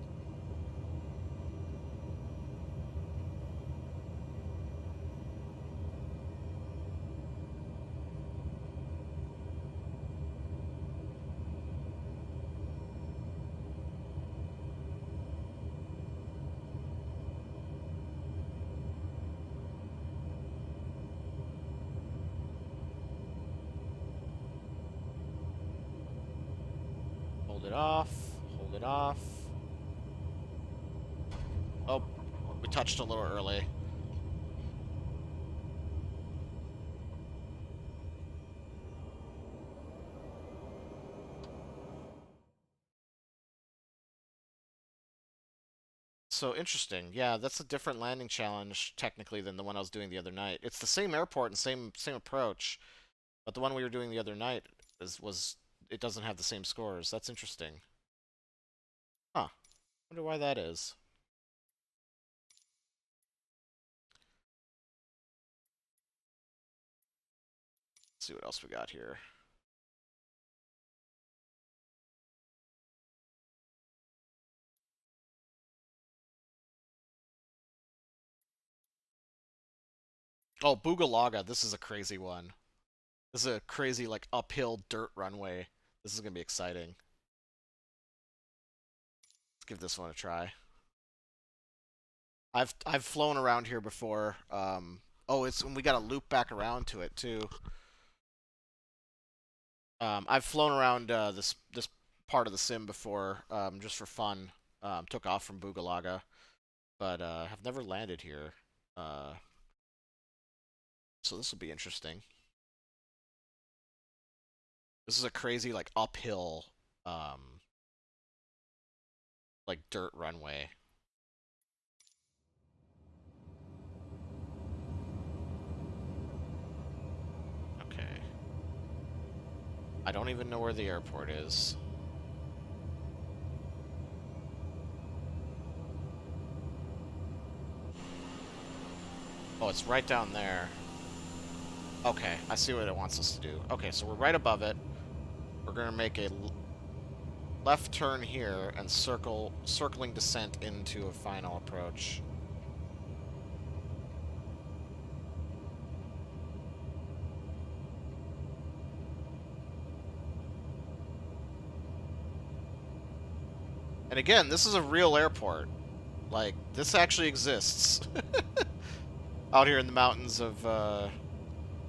Hold it off. Hold it off. Oh, we touched a little early. So interesting. Yeah, that's a different landing challenge technically than the one I was doing the other night. It's the same airport and same approach, but the one we were doing the other night was it doesn't have the same scores. That's interesting. Huh. Wonder why that is. Let's see what else we got here. Oh, Bugalaga, this is a crazy one. This is a crazy, like, uphill dirt runway. This is gonna be exciting. Let's give this one a try. I've flown around here before. Oh, we got to loop back around to it too. I've flown around this part of the sim before, just for fun. Took off from Bugalaga, but have never landed here. So this will be interesting. This is a crazy, like, uphill, like, dirt runway. Okay. I don't even know where the airport is. Oh, it's right down there. Okay, I see what it wants us to do. Okay, so we're right above it. We're gonna make a left turn here and circling descent into a final approach. And again, this is a real airport. Like, this actually exists. Out here in the mountains of,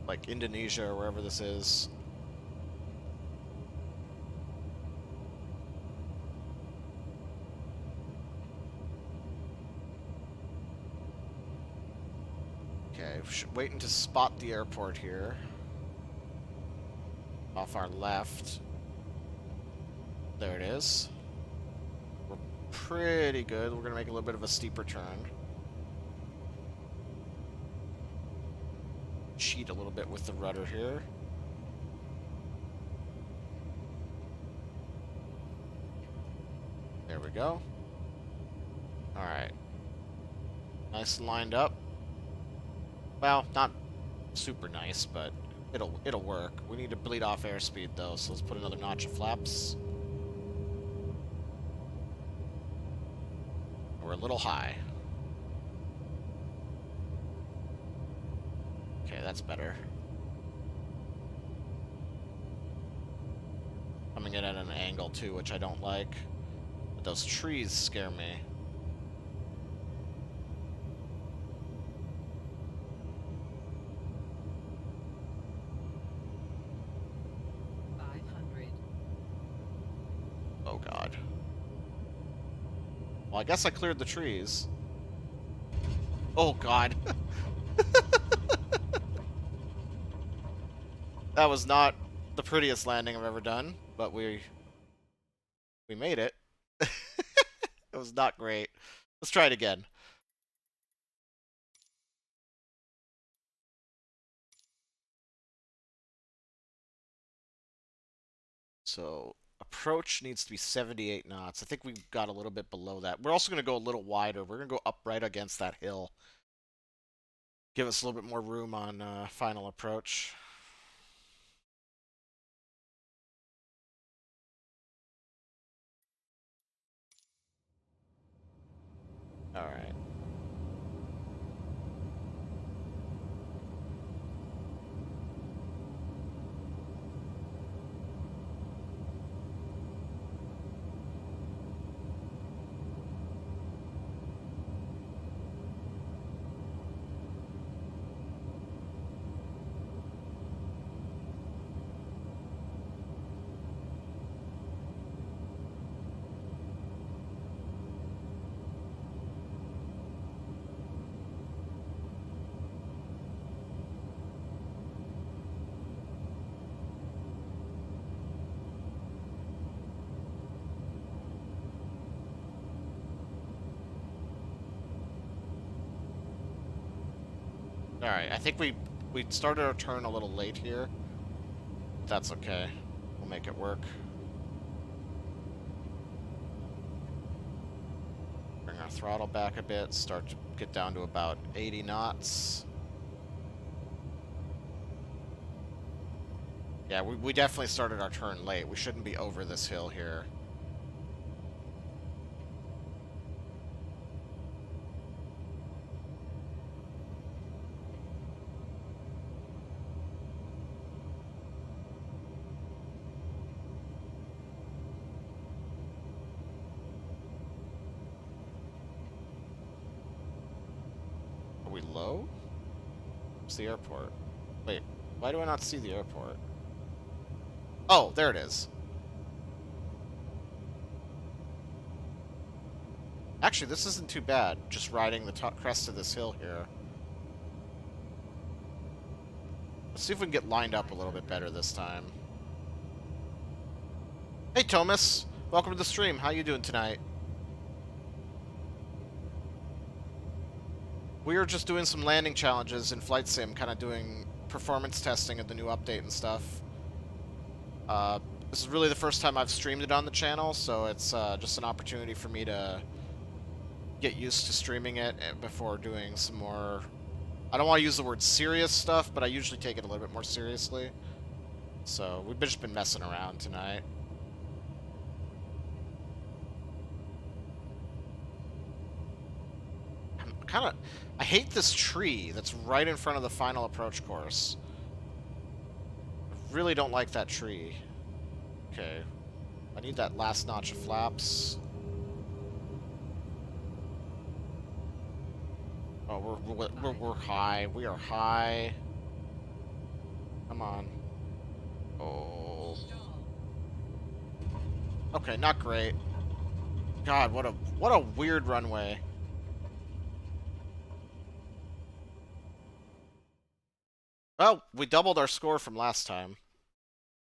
like, Indonesia or wherever this is. Okay, waiting to spot the airport here. Off our left. There it is. We're pretty good. We're gonna make a little bit of a steeper turn. Cheat a little bit with the rudder here. There we go. Alright. Nice and lined up. Well, not super nice, but it'll work. We need to bleed off airspeed though, so let's put another notch of flaps. We're a little high. Okay, that's better. Coming in at an angle too, which I don't like. But those trees scare me. Well, I guess I cleared the trees. Oh, God. That was not the prettiest landing I've ever done, but we made it. It was not great. Let's try it again. So, approach needs to be 78 knots. I think we got a little bit below that. We're also going to go a little wider. We're going to go up right against that hill. Give us a little bit more room on final approach. Alright. Alright, I think we started our turn a little late here. That's okay. We'll make it work. Bring our throttle back a bit, start to get down to about 80 knots. Yeah, we definitely started our turn late. We shouldn't be over this hill here. Are we low? It's the airport. Wait, why do I not see the airport? Oh, there it is. Actually, this isn't too bad, just riding the top crest of this hill here. Let's see if we can get lined up a little bit better this time. Hey, Thomas! Welcome to the stream. How you doing tonight? We were just doing some landing challenges in Flight Sim, kind of doing performance testing of the new update and stuff. This is really the first time I've streamed it on the channel, so it's just an opportunity for me to get used to streaming it before doing some more... I don't want to use the word serious stuff, but I usually take it a little bit more seriously. So we've just been messing around tonight. I hate this tree that's right in front of the final approach course. I really don't like that tree. Okay. I need that last notch of flaps. Oh, we're high. We are high. Come on. Oh. Okay, not great. God, what a weird runway. Well, we doubled our score from last time.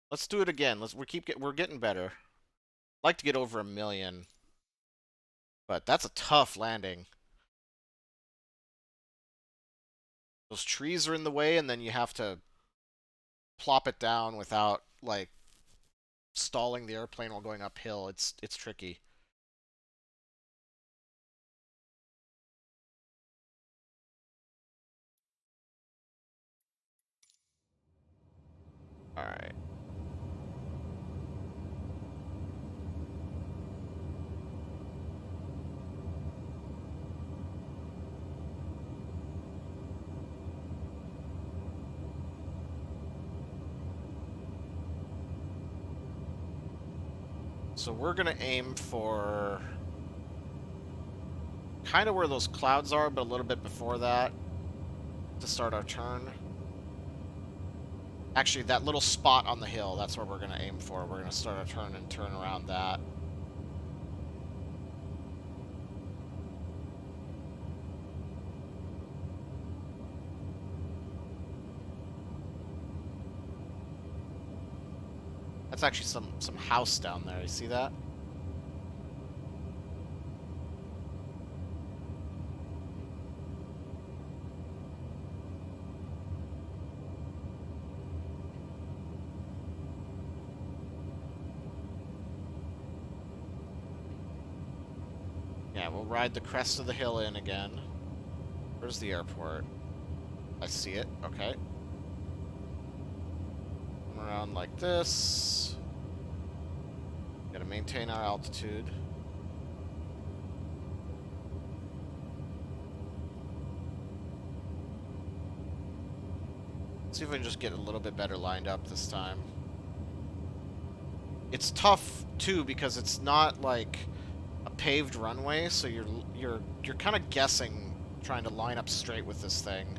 Let's do it again. We're getting better. I'd like to get over 1 million. But that's a tough landing. Those trees are in the way, and then you have to plop it down without, like, stalling the airplane while going uphill. It's tricky. Alright. So we're gonna aim for kind of where those clouds are, but a little bit before that to start our turn. Actually, that little spot on the hill, that's where we're gonna aim for. We're gonna start our turn and turn around that. That's actually some house down there. You see that? Yeah, we'll ride the crest of the hill in again. Where's the airport? I see it. Okay. Come around like this. Gotta maintain our altitude. See if we can just get a little bit better lined up this time. It's tough too because it's not like a paved runway, so you're kind of guessing, trying to line up straight with this thing.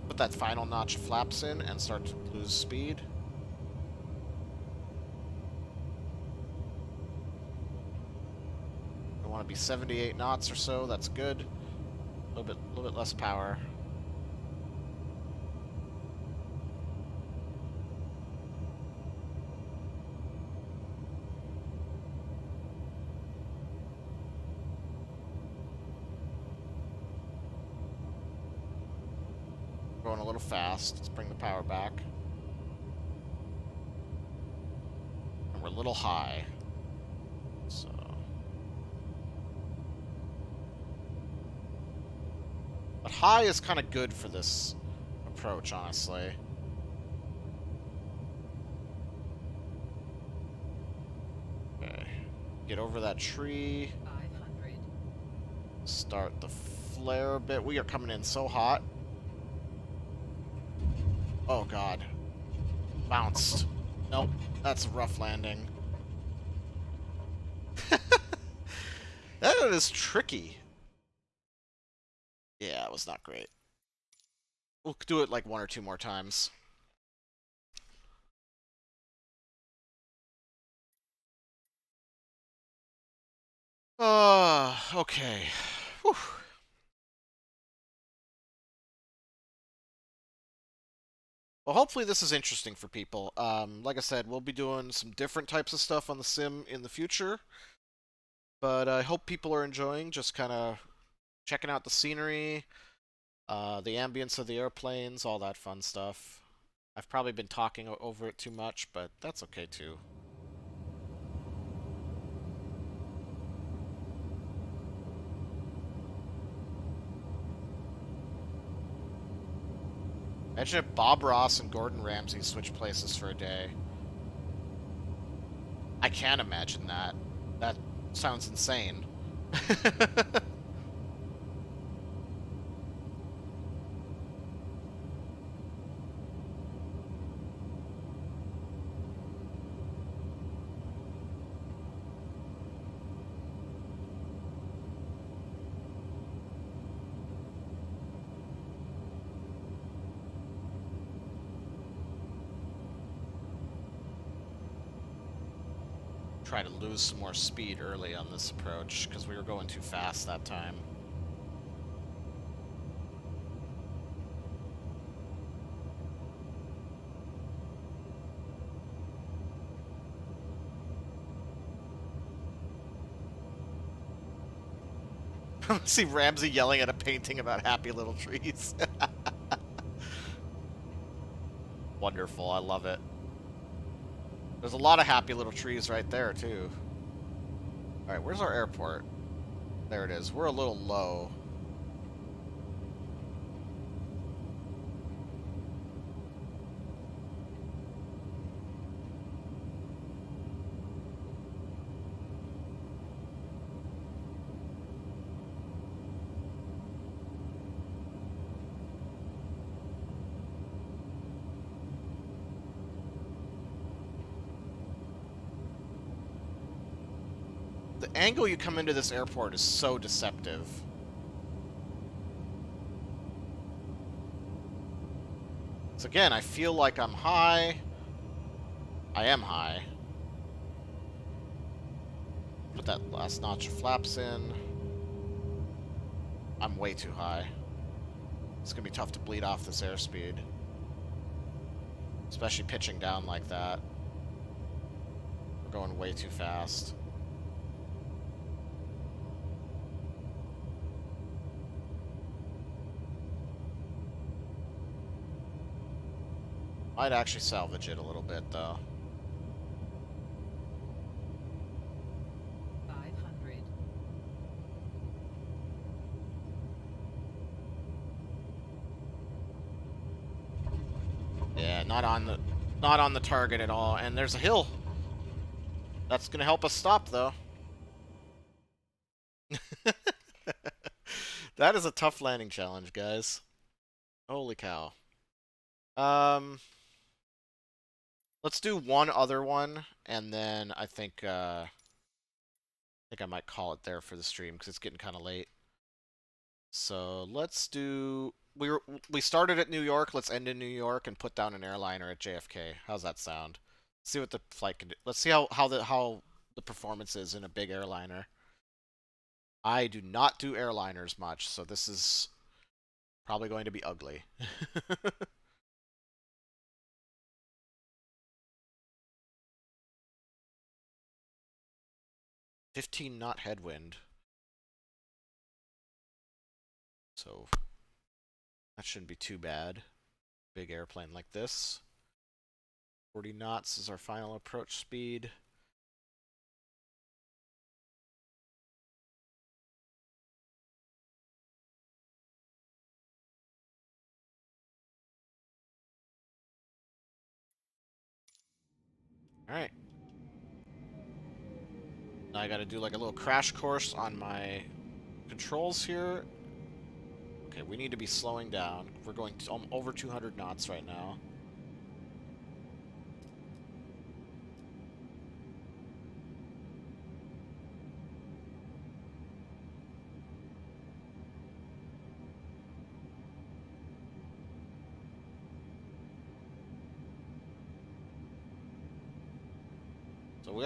Put that final notch of flaps in and start to lose speed. I want to be 78 knots or so. That's good. A little bit less power. Going a little fast. Let's bring the power back. And we're a little high. So... But high is kind of good for this approach, honestly. Okay. Get over that tree. 500. Start the flare a bit. We are coming in so hot. Oh god. Bounced. Nope. That's a rough landing. That is tricky. Yeah, it was not great. We'll do it like 1 or 2 more times. Okay. Whew. Well, hopefully this is interesting for people. Like I said, we'll be doing some different types of stuff on the sim in the future. But I hope people are enjoying just kind of checking out the scenery, the ambience of the airplanes, all that fun stuff. I've probably been talking over it too much, but that's okay too. Imagine if Bob Ross and Gordon Ramsay switched places for a day. I can't imagine that. That sounds insane. Try to lose some more speed early on this approach, because we were going too fast that time. See Ramsey yelling at a painting about happy little trees. Wonderful, I love it. There's a lot of happy little trees right there, too. Alright, where's our airport? There it is. We're a little low. The angle you come into this airport is so deceptive. So again, I feel like I'm high. I am high. Put that last notch of flaps in. I'm way too high. It's gonna be tough to bleed off this airspeed. Especially pitching down like that. We're going way too fast. Might actually salvage it a little bit, though. 500. Yeah, not on the target at all. And there's a hill. That's gonna help us stop, though. That is a tough landing challenge, guys. Holy cow. Let's do one other one, and then I think I might call it there for the stream because it's getting kind of late. So let's do. We started at New York. Let's end in New York and put down an airliner at JFK. How's that sound? See what the flight can do. Let's see how the performance is in a big airliner. I do not do airliners much, so this is probably going to be ugly. 15-knot headwind. So that shouldn't be too bad. Big airplane like this. 40 knots is our final approach speed. Alright. Now I gotta do like a little crash course on my controls here. Okay, we need to be slowing down. We're going to, over 200 knots right now.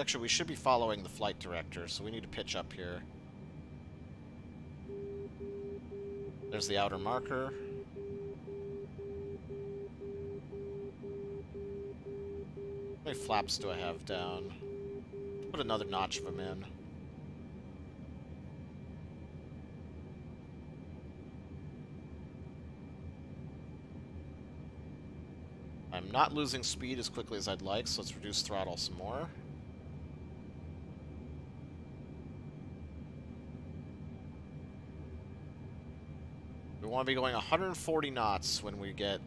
So we should be following the flight director, so we need to pitch up here. There's the outer marker. How many flaps do I have down? Put another notch of them in. I'm not losing speed as quickly as I'd like, so let's reduce throttle some more. We want to be going 140 knots when we get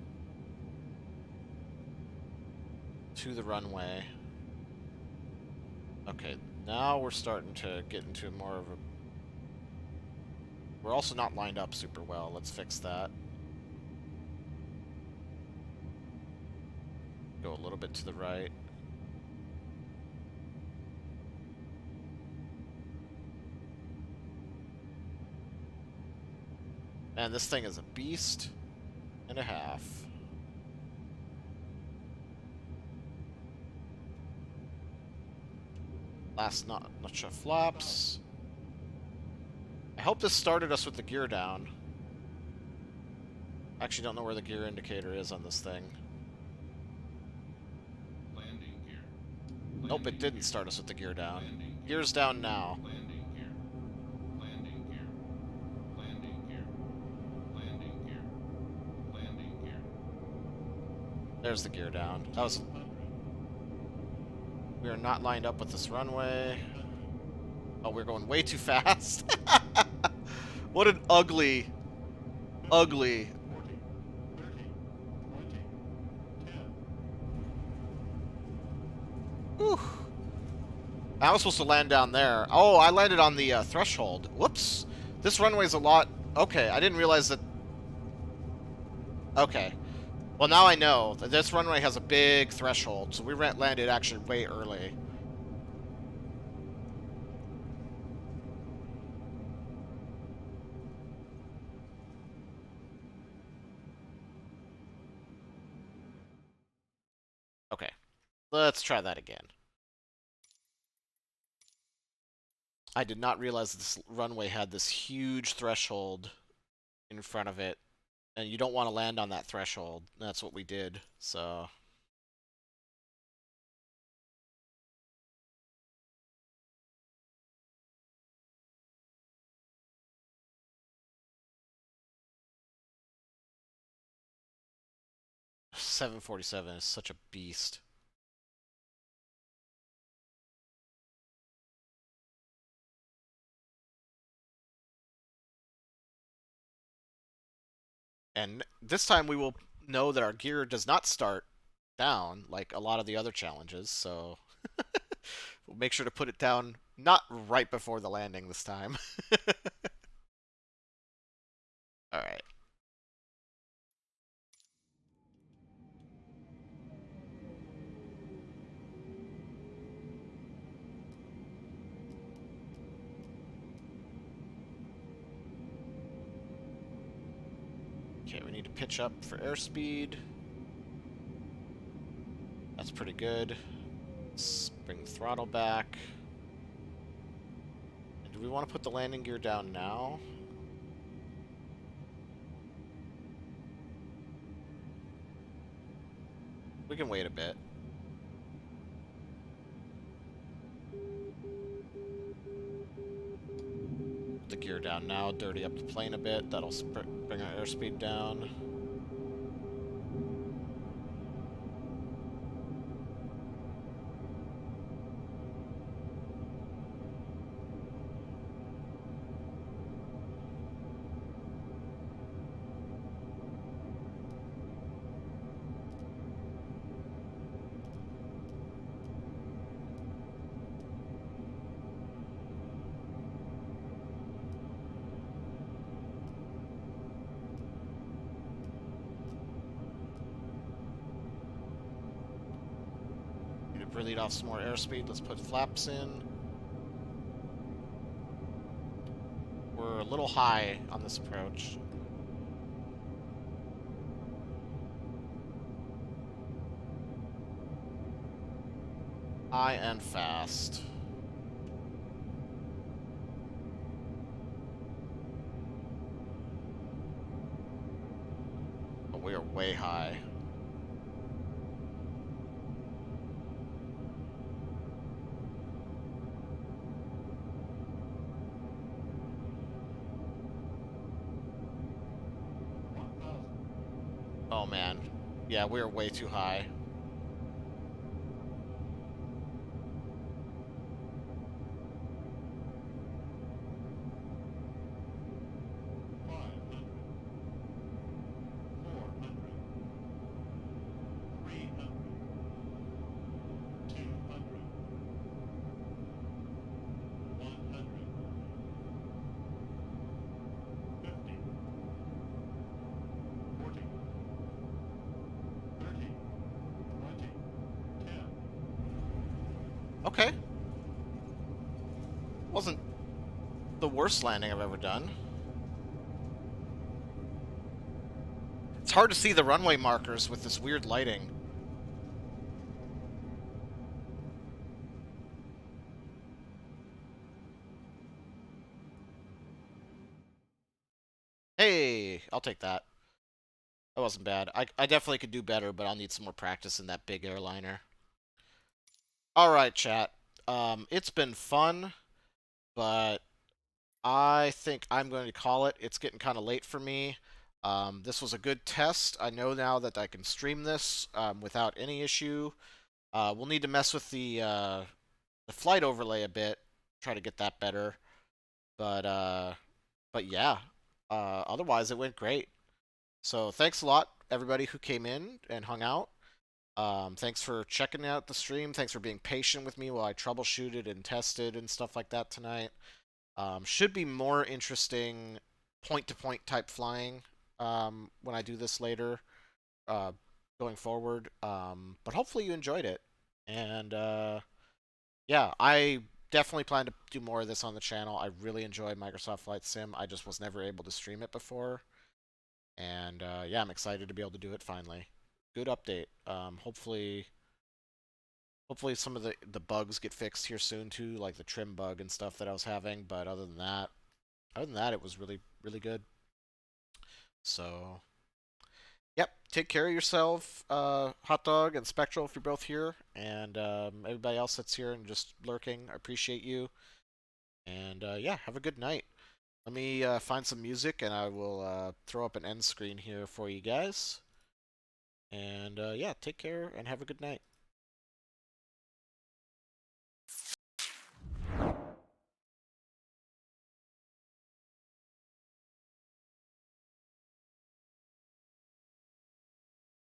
to the runway. Okay, now we're starting to get into more of a... We're also not lined up super well. Let's fix that. Go a little bit to the right. Man, this thing is a beast and a half. Last notch of flaps. I hope this started us with the gear down. I actually don't know where the gear indicator is on this thing. Landing gear. Nope, it didn't start us with the gear down. Gear's down now. Landing gear. Landing gear. Landing gear. Landing gear. Landing gear. There's the gear down. That was... We are not lined up with this runway. Oh, we're going way too fast. What an ugly, ugly... Whew. I was supposed to land down there. Oh, I landed on the threshold. Whoops. This runway's a lot... Okay, I didn't realize that... Okay. Well, now I know that this runway has a big threshold, so we landed actually way early. Okay. Let's try that again. I did not realize this runway had this huge threshold in front of it And you don't want to land on that threshold. That's what we did. So. $747 is such a beast. And this time we will know that our gear does not start down like a lot of the other challenges, so we'll make sure to put it down not right before the landing this time. Alright. Okay, we need to pitch up for airspeed. That's pretty good. Let's bring the throttle back. And do we want to put the landing gear down now? We can wait a bit. Put the gear down now, dirty up the plane a bit. That'll bring our airspeed down. Lead off some more airspeed. Let's put flaps in. We're a little high on this approach. High and fast. But we are way high. Oh man. Yeah, we're way too high. Okay. Wasn't the worst landing I've ever done. It's hard to see the runway markers with this weird lighting. Hey, I'll take that. That wasn't bad. I definitely could do better, but I'll need some more practice in that big airliner. Alright, chat. It's been fun, but I think I'm going to call it. It's getting kind of late for me. This was a good test. I know now that I can stream this without any issue. We'll need to mess with the flight overlay a bit, try to get that better. But yeah. Otherwise, it went great. So thanks a lot, everybody who came in and hung out. Thanks for checking out the stream. Thanks for being patient with me while I troubleshooted and tested and stuff like that tonight. Should be more interesting point-to-point type flying when I do this later going forward. But hopefully you enjoyed it. And yeah, I definitely plan to do more of this on the channel. I really enjoy Microsoft Flight Sim. I just was never able to stream it before. And yeah, I'm excited to be able to do it finally. Good update. Hopefully some of the bugs get fixed here soon too, like the trim bug and stuff that I was having. But other than that, it was really, really good. So Yep. Take care of yourself, Hot Dog and Spectral, if you're both here, and everybody else that's here and just lurking. I appreciate you. And yeah, have a good night. Let me find some music, and I will throw up an end screen here for you guys. And yeah, take care and have a good night.